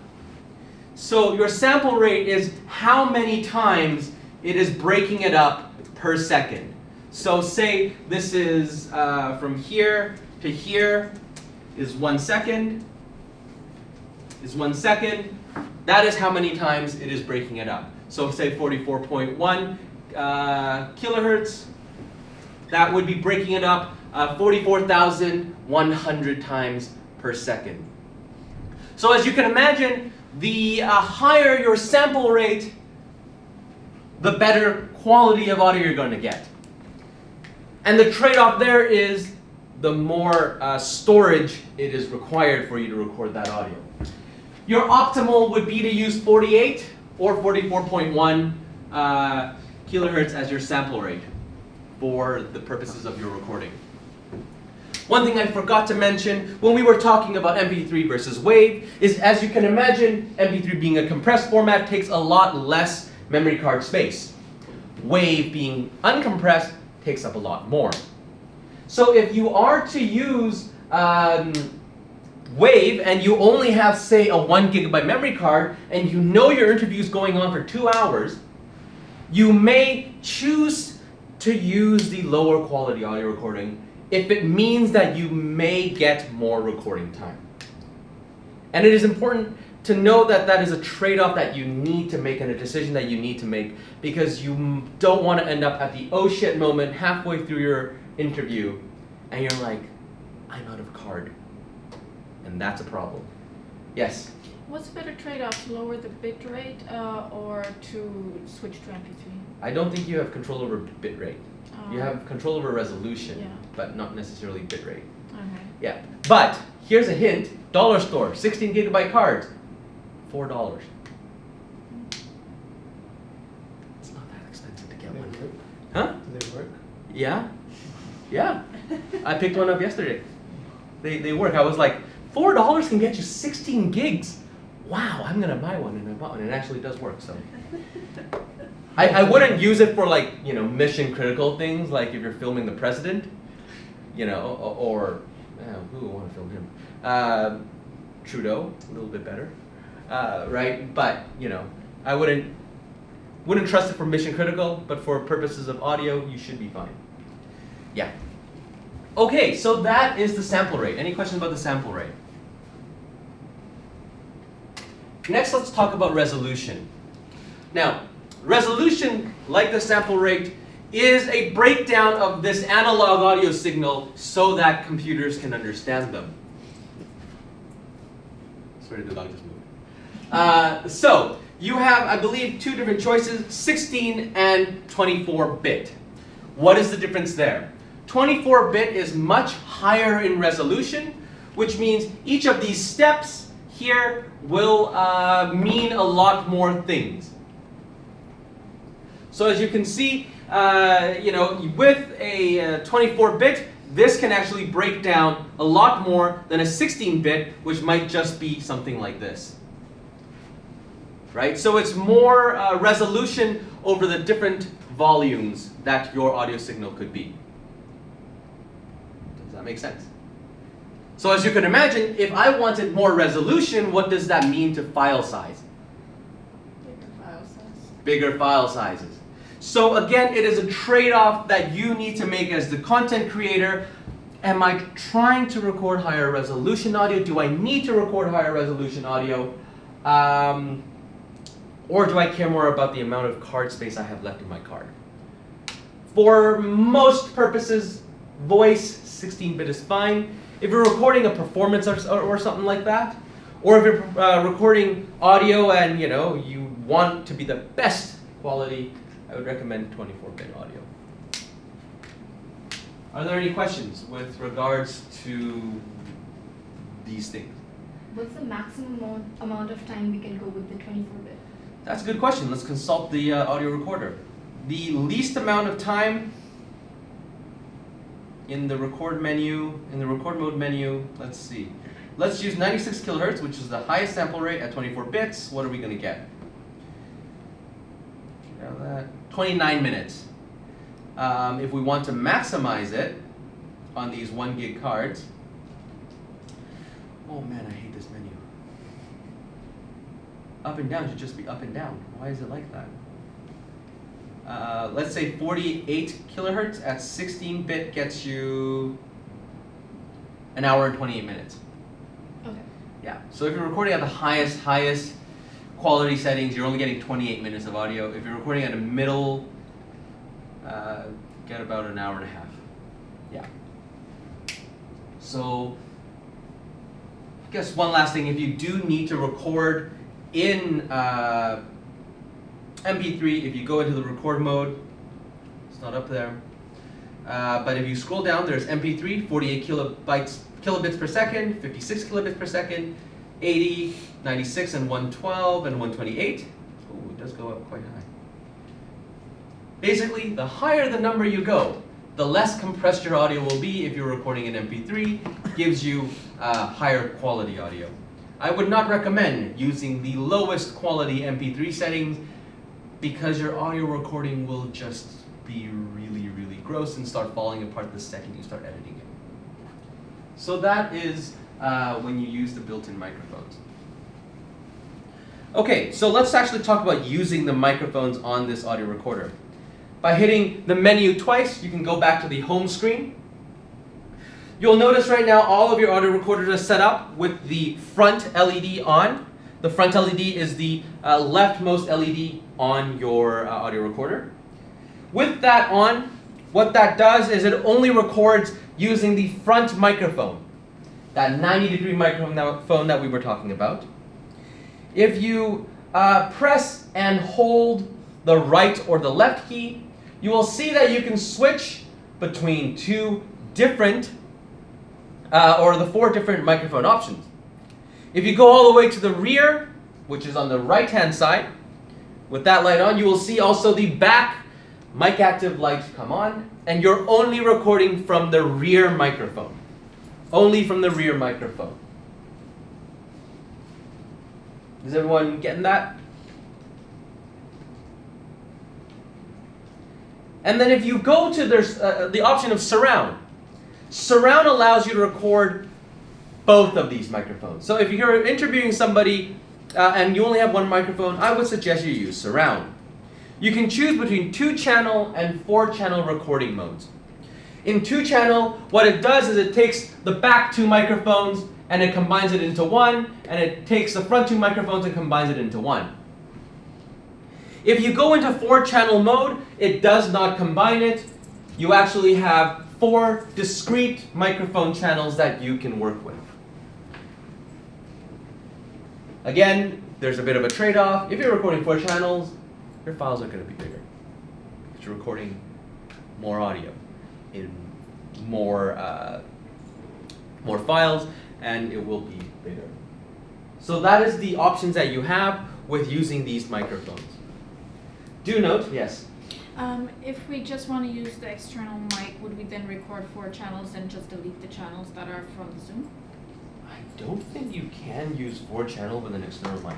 S13: So your sample rate is how many times it is breaking it up per second. So say this is from here to here is 1 second, That is how many times it is breaking it up. So say 44.1 kilohertz, that would be breaking it up 44,100 times per second. So as you can imagine, the higher your sample rate, the better quality of audio you're going to get. And the trade-off there is the more storage it is required for you to record that audio. Your optimal would be to use 48 or 44.1 kilohertz as your sample rate for the purposes of your recording. One thing I forgot to mention when we were talking about MP3 versus WAV is, as you can imagine, MP3 being a compressed format takes a lot less memory card space. WAV being uncompressed takes up a lot more. So if you are to use WAV and you only have, say, a 1 gigabyte memory card and you know your interview is going on for 2 hours, you may choose to use the lower quality audio recording if it means that you may get more recording time. And it is important to know that that is a trade-off that you need to make and a decision that you need to make, because you don't want to end up at the oh shit moment halfway through your interview and you're like, I'm out of card. And that's a problem. Yes?
S4: What's a better trade-off, to lower the bit rate or to switch to MP3?
S13: I don't think you have control over bit rate. You have control over resolution,
S4: yeah,
S13: but not necessarily bit rate.
S4: Okay.
S13: Yeah, but here's a hint. Dollar store, 16 gigabyte cards, $4. It's not that expensive to get one. Huh?
S5: Do they work?
S13: Yeah. Yeah. I picked one up yesterday. They work. I was like, $4 can get you 16 gigs. Wow, I'm gonna buy one, and I bought one, and it actually does work, so. I wouldn't use it for, like, you know, mission critical things, like if you're filming the president, you know, or who would want to film him? Trudeau, a little bit better, right? But, you know, I wouldn't trust it for mission critical, but for purposes of audio, you should be fine. Yeah. Okay, so that is the sample rate. Any questions about the sample rate? Next, let's talk about resolution. Now, resolution, like the sample rate, is a breakdown of this analog audio signal so that computers can understand them. Where did the dog just move? So you have, I believe, two different choices, 16 and 24-bit. What is the difference there? 24-bit is much higher in resolution, which means each of these steps here will mean a lot more things. So as you can see, with a 24-bit, this can actually break down a lot more than a 16-bit, which might just be something like this. Right? So it's more resolution over the different volumes that your audio signal could be. Does that make sense? So as you can imagine, if I wanted more resolution, what does that mean to file size? Bigger file sizes. So again, it is a trade-off that you need to make as the content creator. Am I trying to record higher resolution audio? Do I need to record higher resolution audio? Or do I care more about the amount of card space I have left in my card? For most purposes, voice, 16-bit is fine. If you're recording a performance or something like that, or if you're recording audio and you want to be the best quality, I would recommend 24-bit audio. Are there any questions with regards to these things?
S7: What's the maximum amount of time we can go with the 24-bit?
S13: That's a good question. Let's consult the audio recorder. The least amount of time in the record menu, in the record mode menu, let's see. Let's use 96 kilohertz, which is the highest sample rate at 24 bits. What are we going to get? 29 minutes. If we want to maximize it on these 1 gig cards, oh man, I hate this menu. Up and down should just be up and down. Why is it like that? Let's say 48 kilohertz at 16-bit gets you an hour and 28 minutes.
S7: Okay.
S13: Yeah, so if you're recording at the highest quality settings, you're only getting 28 minutes of audio. If you're recording at a middle, get about an hour and a half. Yeah. So, I guess one last thing, if you do need to record in MP3, if you go into the record mode, it's not up there, but if you scroll down, there's MP3, 48 kilobits per second, 56 kilobits per second, 80, 96, and 112, and 128. Oh, it does go up quite high. Basically, the higher the number you go, the less compressed your audio will be if you're recording in MP3, gives you higher quality audio. I would not recommend using the lowest quality MP3 settings because your audio recording will just be really, really gross and start falling apart the second you start editing it. So that is when you use the built-in microphones. Okay, so let's actually talk about using the microphones on this audio recorder. By hitting the menu twice, you can go back to the home screen. You'll notice right now all of your audio recorders are set up with the front LED on. The front LED is the leftmost LED on your audio recorder. With that on, what that does is it only records using the front microphone, that 90-degree microphone that we were talking about. If you press and hold the right or the left key, you will see that you can switch between two different or the 4 different microphone options. If you go all the way to the rear, which is on the right-hand side, with that light on, you will see also the back mic active light come on, and you're only recording from the rear microphone. Only from the rear microphone. Is everyone getting that? And then if you go to the option of surround. Surround allows you to record both of these microphones. So if you're interviewing somebody and you only have one microphone, I would suggest you use surround. You can choose between 2-channel and 4-channel recording modes. In 2-channel, what it does is it takes the back 2 microphones and it combines it into one, and it takes the front 2 microphones and combines it into one. If you go into 4-channel mode, it does not combine it. You actually have 4 discrete microphone channels that you can work with. Again, there's a bit of a trade-off. If you're recording 4 channels, your files are going to be bigger. Because you're recording more audio in more files, and it will be bigger. So that is the options that you have with using these microphones. Do note, yes?
S4: If we just want to use the external mic, would we then record 4 channels and just delete the channels that are from the Zoom?
S13: I don't think you can use 4 channel with an external mic.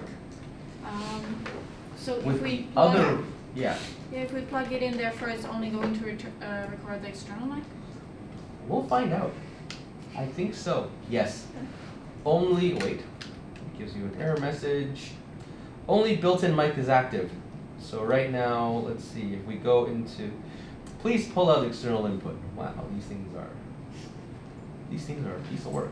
S4: So
S13: With
S4: if we
S13: other, yeah.
S4: if we plug it in there first, it's only going to record the external mic?
S13: We'll find out. I think so, yes. Only, wait, it gives you an error message. Only built-in mic is active. So right now, let's see, if we go into, please pull out external input. Wow, these things are a piece of work.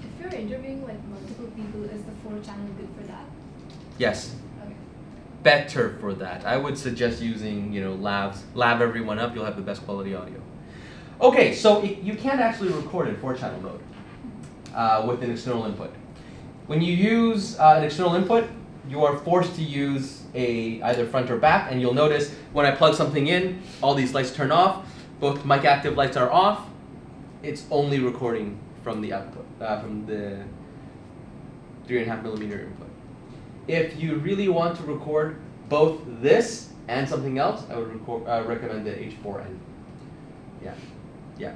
S7: If you're interviewing like multiple people, is the 4-channel good for that?
S13: Yes.
S7: Okay.
S13: Better for that. I would suggest using, lab everyone up, you'll have the best quality audio. Okay, so you can't actually record in 4-channel mode with an external input. When you use an external input, you are forced to use either front or back, and you'll notice when I plug something in, all these lights turn off, both mic active lights are off, it's only recording from the output, from the 3.5mm input. If you really want to record both this and something else, I would recommend the H4n. Yeah,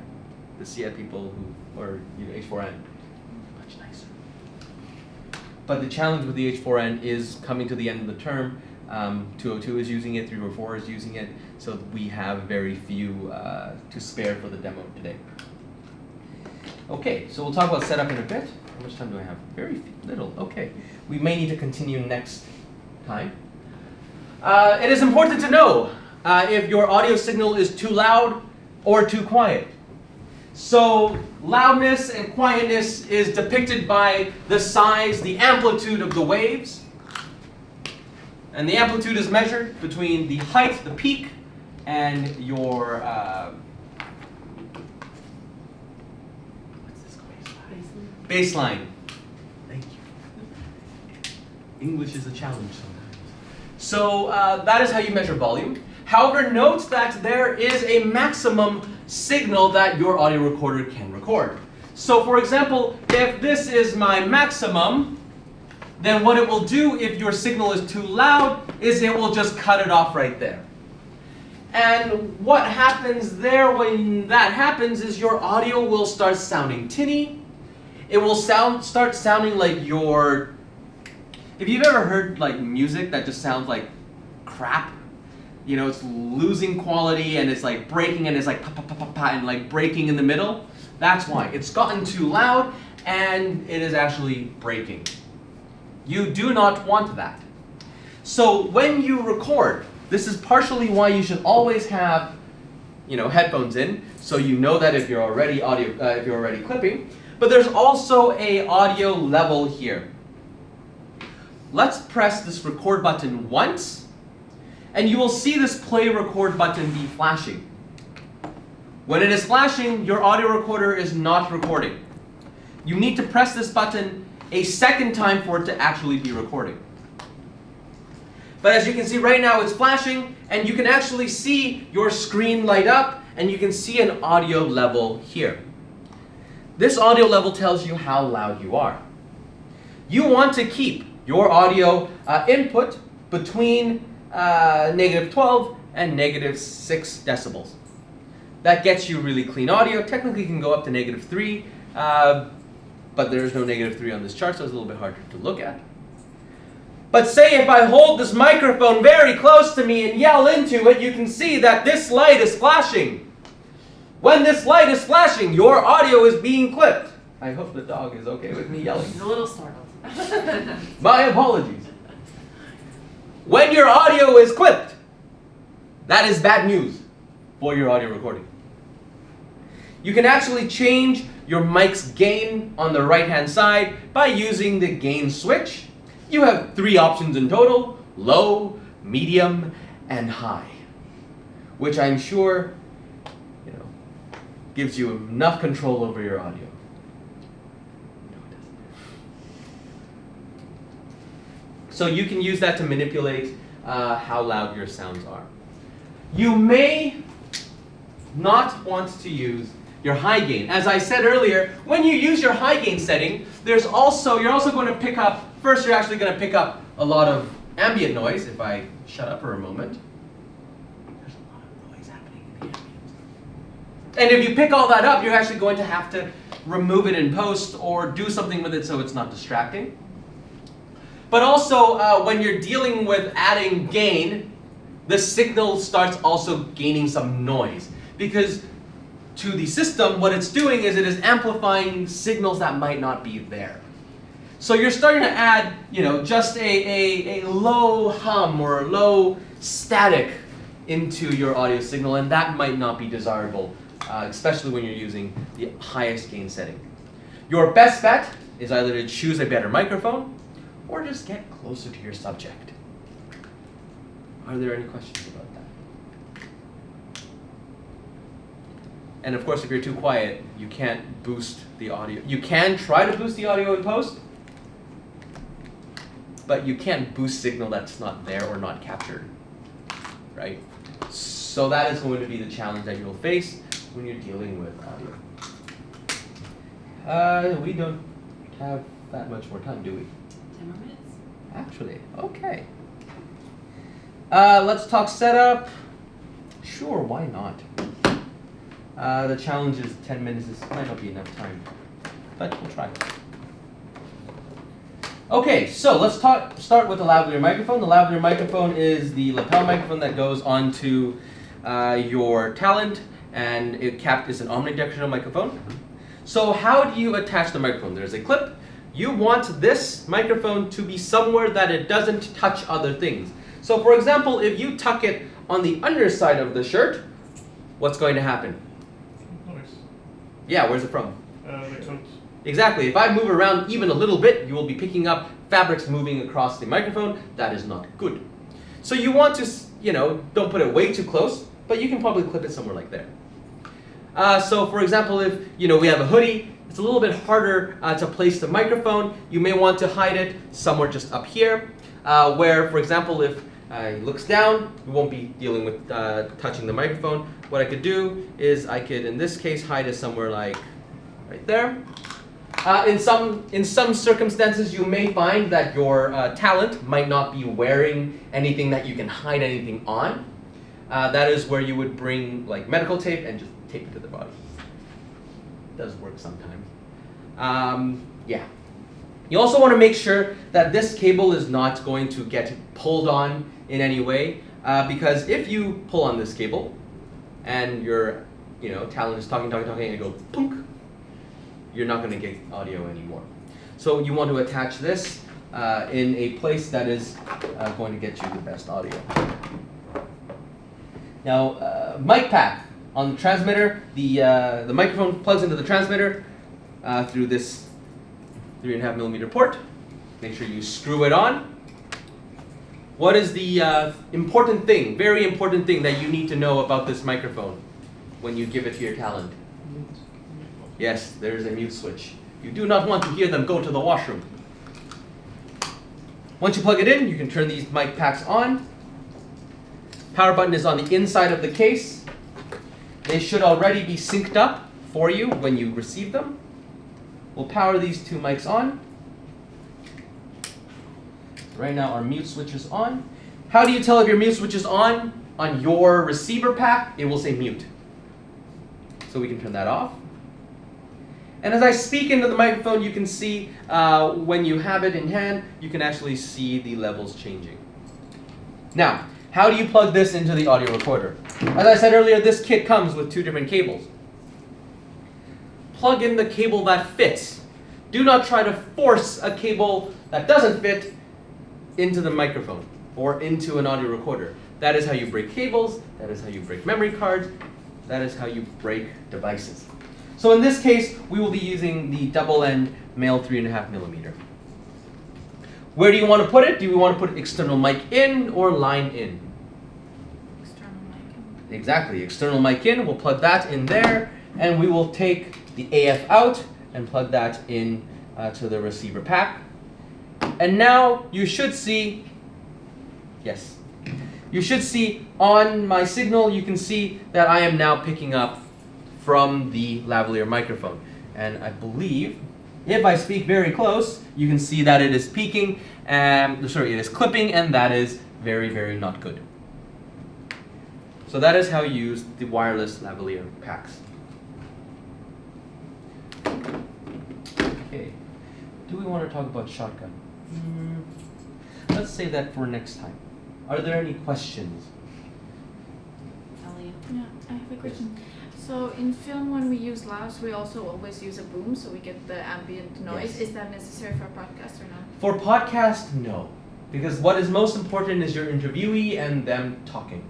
S13: the CF people or H4n, much nicer. But the challenge with the H4n is coming to the end of the term. 202 is using it, 304 is using it, so we have very few to spare for the demo today. Okay, so we'll talk about setup in a bit. How much time do I have? Very little. Okay, we may need to continue next time. It is important to know if your audio signal is too loud or too quiet. So loudness and quietness is depicted by the size, the amplitude of the waves. And the amplitude is measured between the height, the peak, and your what's this called? Baseline. Thank you. English is a challenge sometimes. So that is how you measure volume. However, note that there is a maximum signal that your audio recorder can record. So for example, if this is my maximum, then what it will do if your signal is too loud is it will just cut it off right there. And what happens there when that happens is your audio will start sounding tinny. It will start sounding like if you've ever heard like music that just sounds like crap, it's losing quality and it's like breaking and it's like pa pa pa pa pa and like breaking in the middle. That's why. It's gotten too loud and it is actually breaking. You do not want that. So when you record, this is partially why you should always have, headphones in, so you know that if you're already clipping. But there's also a audio level here. Let's press this record button once, and you will see this play record button be flashing. When it is flashing, your audio recorder is not recording. You need to press this button a second time for it to actually be recording. But as you can see right now, it's flashing, and you can actually see your screen light up, and you can see an audio level here. This audio level tells you how loud you are. You want to keep your audio input between -12 and -6 decibels. That gets you really clean audio. Technically, it can go up to -3, but there is no -3 on this chart, so it's a little bit harder to look at. But say if I hold this microphone very close to me and yell into it, you can see that this light is flashing. When this light is flashing, your audio is being clipped. I hope the dog is okay with me yelling.
S1: He's a little startled.
S13: My apologies. When your audio is clipped, that is bad news for your audio recording. You can actually change your mic's gain on the right-hand side by using the gain switch. You have 3 options in total: low, medium, and high, which I'm sure gives you enough control over your audio. So you can use that to manipulate how loud your sounds are. You may not want to use your high gain. As I said earlier, when you use your high gain setting, you're also going to pick up, first you're actually going to pick up a lot of ambient noise. If I shut up for a moment, there's a lot of noise happening in the ambient. And if you pick all that up, you're actually going to have to remove it in post or do something with it so it's not distracting. But also, when you're dealing with adding gain, the signal starts also gaining some noise. Because to the system, what it's doing is it is amplifying signals that might not be there. So you're starting to add, just a low hum or low static into your audio signal, and that might not be desirable, especially when you're using the highest gain setting. Your best bet is either to choose a better microphone or just get closer to your subject. Are there any questions about that? And of course, if you're too quiet, you can't boost the audio. You can try to boost the audio in post, but you can't boost signal that's not there or not captured, right? So that is going to be the challenge that you'll face when you're dealing with audio. We don't have that much more time, do we?
S1: 10 more minutes.
S13: Actually, okay. Let's talk setup. Sure, why not? The challenge is 10 minutes. This might not be enough time, but we'll try. Okay, so let's start with the lavalier microphone. The lavalier microphone is the lapel microphone that goes onto your talent, and it is an omnidirectional microphone. So how do you attach the microphone? There's a clip. You want this microphone to be somewhere that it doesn't touch other things. So for example, if you tuck it on the underside of the shirt, what's going to happen?
S10: Noise.
S13: Yeah, where's it from?
S10: The coat.
S13: Exactly. If I move around even a little bit, you will be picking up fabrics moving across the microphone. That is not good. So you want to, don't put it way too close, but you can probably clip it somewhere like there. So for example, if, we have a hoodie, it's a little bit harder to place the microphone. You may want to hide it somewhere just up here, where, for example, if it looks down, you won't be dealing with touching the microphone. What I could do is I could, in this case, hide it somewhere like right there. In some circumstances, you may find that your talent might not be wearing anything that you can hide anything on. That is where you would bring like medical tape and just tape it to the body. It does work sometimes. Yeah. You also want to make sure that this cable is not going to get pulled on in any way, because if you pull on this cable and your talent is talking and it goes punk, you're not going to get audio anymore. So you want to attach this in a place that is going to get you the best audio. Now, mic pack on the transmitter. The microphone plugs into the transmitter through this 3.5mm port. Make sure you screw it on. What is the important thing, very important thing that you need to know about this microphone when you give it to your talent? Yes, there is a mute switch. You do not want to hear them go to the washroom. Once you plug it in, you can turn these mic packs on. Power button is on the inside of the case. They should already be synced up for you when you receive them. We'll power these two mics on. Right now our mute switch is on. How do you tell if your mute switch is on? On your receiver pack, it will say mute. So we can turn that off. And as I speak into the microphone, you can see when you have it in hand, you can actually see the levels changing. Now, how do you plug this into the audio recorder? As I said earlier, this kit comes with two different cables. Plug in the cable that fits. Do not try to force a cable that doesn't fit into the microphone or into an audio recorder. That is how you break cables, that is how you break memory cards, that is how you break devices. So in this case, we will be using the double end male 3.5mm. Where do you want to put it? Do we want to put external mic in or line in?
S4: External mic in.
S13: Exactly, external mic in. We'll plug that in there, and we will take the AF out and plug that in to the receiver pack. And now you should see, yes, you should see on my signal, you can see that I am now picking up from the lavalier microphone. And I believe, if I speak very close, you can see that it is peaking, it is clipping, and that is very, very not good. So that is how you use the wireless lavalier packs. Okay, do we want to talk about shotgun? Let's save that for next time. Are there any questions?
S1: Ellie?
S4: Yeah, I have a question. So in film, when we use lavs, we also always use a boom, so we get the ambient noise.
S13: Yes.
S4: Is that necessary for a podcast or not?
S13: For podcast, no. Because what is most important is your interviewee and them talking.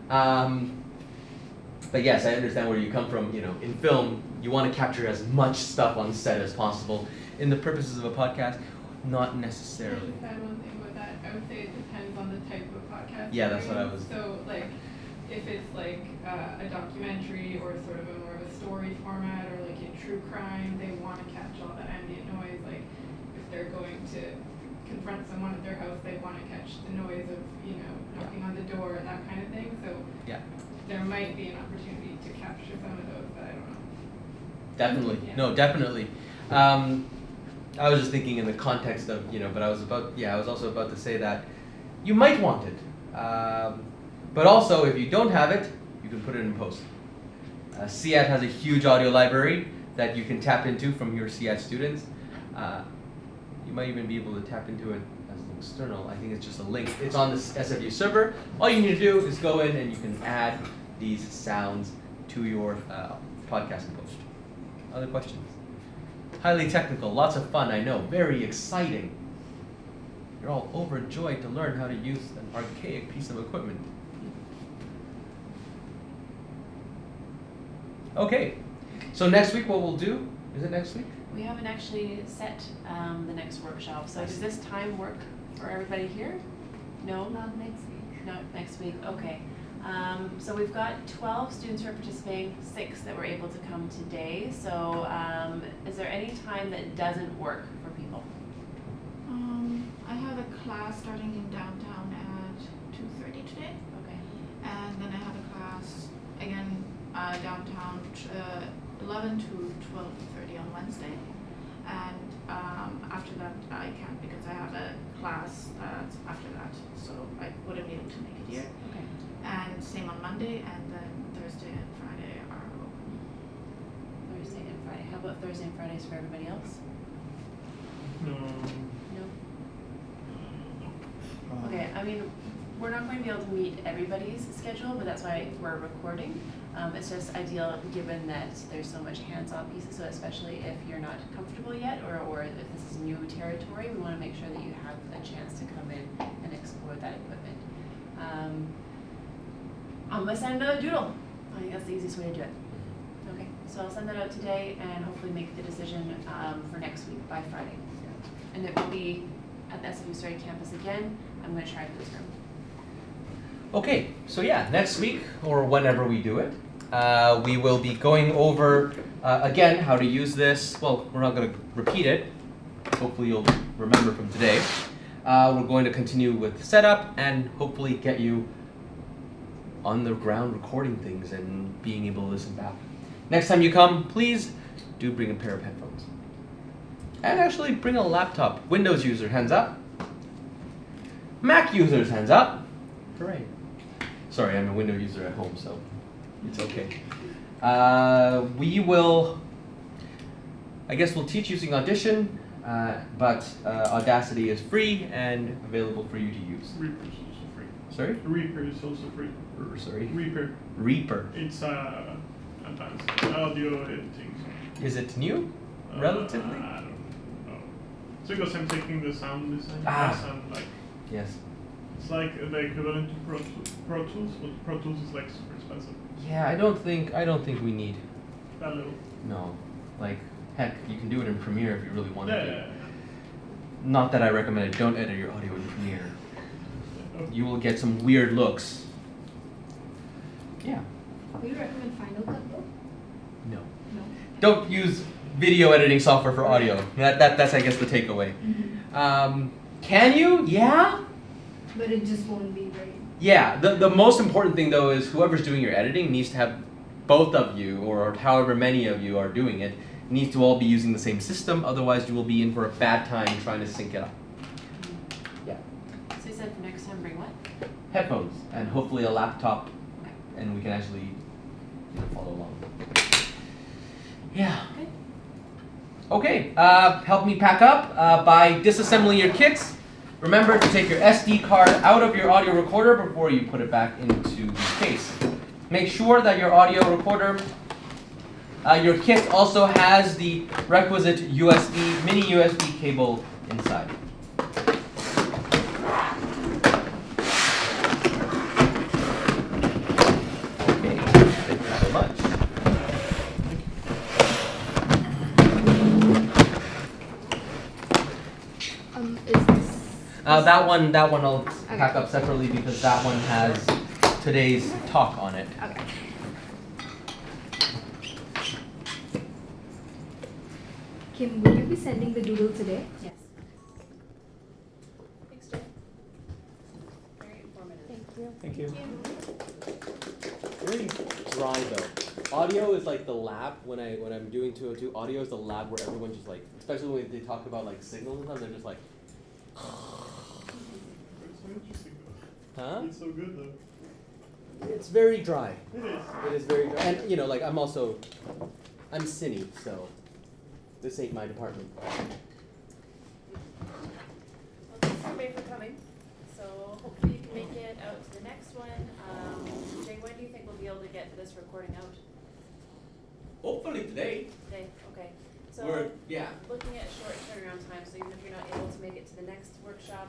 S13: But yes, I understand where you come from. You know, in film, you want to capture as much stuff on set as possible. In the purposes of a podcast, not necessarily.
S3: I just add one thing with that. I would say it depends on the type of podcast.
S13: Yeah, that's what I was.
S3: So, like, if it's like a documentary or sort of a more of a story format or like a true crime, they want to catch all the ambient noise. Like, if they're going to confront someone at their house, they want to catch the noise of, knocking on the door and that kind of thing. So,
S13: Yeah.
S3: there might be an opportunity to capture some of those, but I don't know.
S13: Definitely.
S3: Yeah.
S13: No, definitely. I was just thinking in the context of, but I was also about to say that you might want it. But also, if you don't have it, you can put it in post. CIAT has a huge audio library that you can tap into from your CIAT students. You might even be able to tap into it as an external. I think it's just a link. It's on the SFU server. All you need to do is go in and you can add these sounds to your podcast and post. Other questions? Highly technical, lots of fun, I know. Very exciting. You're all overjoyed to learn how to use an archaic piece of equipment. Okay, so next week what we'll do, is it next week?
S1: We haven't actually set the next workshop, so does this time work for everybody here? No?
S7: Not next week.
S1: Not next week, okay. So we've got 12 students who are participating, 6 that were able to come today. So is there any time that doesn't work for people?
S4: I have a class starting in downtown at 2:30 today.
S1: Okay.
S4: And then I have a class again downtown 11 to 12:30 on Wednesday. And after that I can't because I have a class that's after that, so I wouldn't be able to make it here.
S1: Okay.
S4: And same on Monday, and then Thursday and Friday are open.
S1: Thursday and Friday. How about Thursday and Fridays for everybody else?
S10: No.
S1: No? Okay, I mean, we're not going to be able to meet everybody's schedule, but that's why we're recording. It's just ideal given that there's so much hands-on pieces, so especially if you're not comfortable yet or if this is new territory, we want to make sure that you have a chance to come in and explore that equipment. I'm going to send a doodle. I think that's the easiest way to do it. Okay, so I'll send that out today and hopefully make the decision for next week by Friday. And it will be at the SFU Surrey campus again. I'm going to try for this room.
S13: Okay, so yeah, next week or whenever we do it, we will be going over again how to use this. Well, we're not going to repeat it. Hopefully you'll remember from today. We're going to continue with setup and hopefully get you on the ground recording things and being able to listen back. Next time you come, please do bring a pair of headphones. And actually bring a laptop. Windows user, hands up. Mac users, hands up. Hooray. Sorry, I'm a Windows user at home, so it's okay. We'll teach using Audition, but Audacity is free and available for you to use.
S10: Reaper is also free.
S13: Sorry?
S10: Reaper is also free.
S13: Sorry?
S10: Reaper.
S13: Reaper.
S10: It's advanced audio editing.
S13: Is it new? Relatively?
S10: I don't know. It's because I'm taking the sound design class and like.
S13: Yes.
S10: It's like the equivalent to Pro Tools, but Pro Tools is like super expensive.
S13: Yeah, I don't think we need.
S10: That little.
S13: No, like heck, you can do it in Premiere if you really want to.
S10: Yeah.
S13: Not that I recommend it. Don't edit your audio in Premiere. You will get some weird looks. Yeah.
S7: Would you recommend Final Cut though?
S13: No.
S7: No.
S13: Don't use video editing software for audio. That's I guess the takeaway. Can you? Yeah?
S7: But it just won't be very.
S13: Yeah, the most important thing though is whoever's doing your editing needs to have both of you, or however many of you are doing it, needs to all be using the same system, otherwise you will be in for a bad time trying to sync it up. Yeah.
S1: So you said for next time bring what?
S13: Headphones, and hopefully a laptop,
S1: Okay.
S13: and we can actually follow along. Yeah. Okay, help me pack up by disassembling your kits. Remember to take your SD card out of your audio recorder before you put it back into the case. Make sure that your audio recorder, your kit also has the requisite mini USB cable inside. Okay, thank you so much.
S6: Is this?
S13: That one I'll pack up separately because that one has today's talk on it.
S6: Okay.
S7: Kim, will you be sending the doodle today?
S1: Yes. Thanks, Jen. Very informative.
S6: Thank you.
S5: Thank you.
S13: Very dry though. Audio is like the lab when I'm doing 202. Audio is the lab where everyone just like, especially when they talk about like signals and stuff, they're just like.
S10: It's so interesting though.
S13: Huh?
S10: It's so good though.
S13: It's very dry.
S10: It is.
S13: It is very dry. And you know, like I'm cine, so this ain't my department.
S1: Well, thanks everybody for coming. So hopefully you can make it out to the next one. Jay, when do you think we'll be able to get this recording out?
S13: Hopefully today.
S1: Today, okay. So
S13: Yeah.
S1: looking at short turnaround time, so even if you're not able to make it to the next workshop,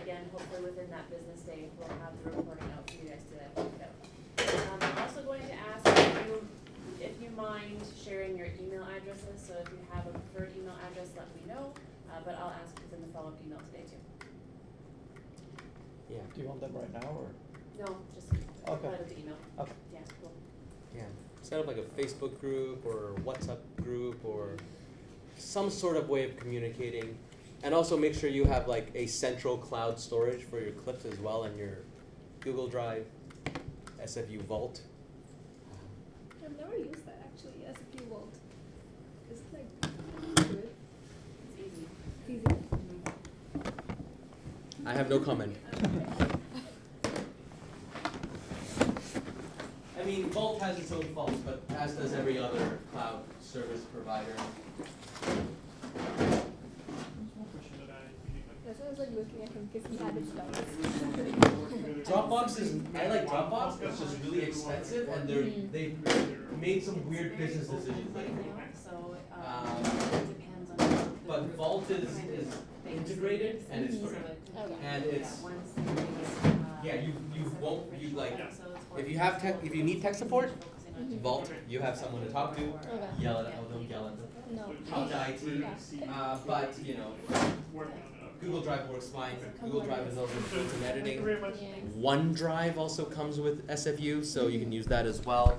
S1: again, hopefully within that business day, we'll have the recording out for you guys to check it out. I'm also going to ask if you mind sharing your email addresses, so if you have a preferred email address, let me know, but I'll ask within the follow-up email today too.
S13: Yeah.
S5: Do you want them right now or?
S1: No, just
S5: Okay.
S1: reply to the email.
S5: Okay.
S1: Yeah, cool.
S13: Yeah. Set up like a Facebook group or WhatsApp group or some sort of way of communicating. And also make sure you have like a central cloud storage for your clips as well and your Google Drive, SFU Vault.
S6: I've never used that actually as a few volt. Is it like good?
S1: It's easy.
S6: It's easy.
S13: I have no comment. I mean, Vault has its own faults, but as does every other cloud service provider.
S6: That's why I was like looking at him because he had his doubts.
S13: Dropbox is, I like Dropbox, it's just really expensive and they've made some weird business decisions lately.
S1: So, it depends on.
S13: But Vault is integrated and it's free. And it's, yeah, you won't, you like, if you have if you need tech support, Vault, you have someone to talk to, yell at, don't yell at them.
S6: No.
S13: Talk to IT, but you know, Google Drive works fine. Google Drive is also built in editing. OneDrive also comes with SFU, so you can use that as well.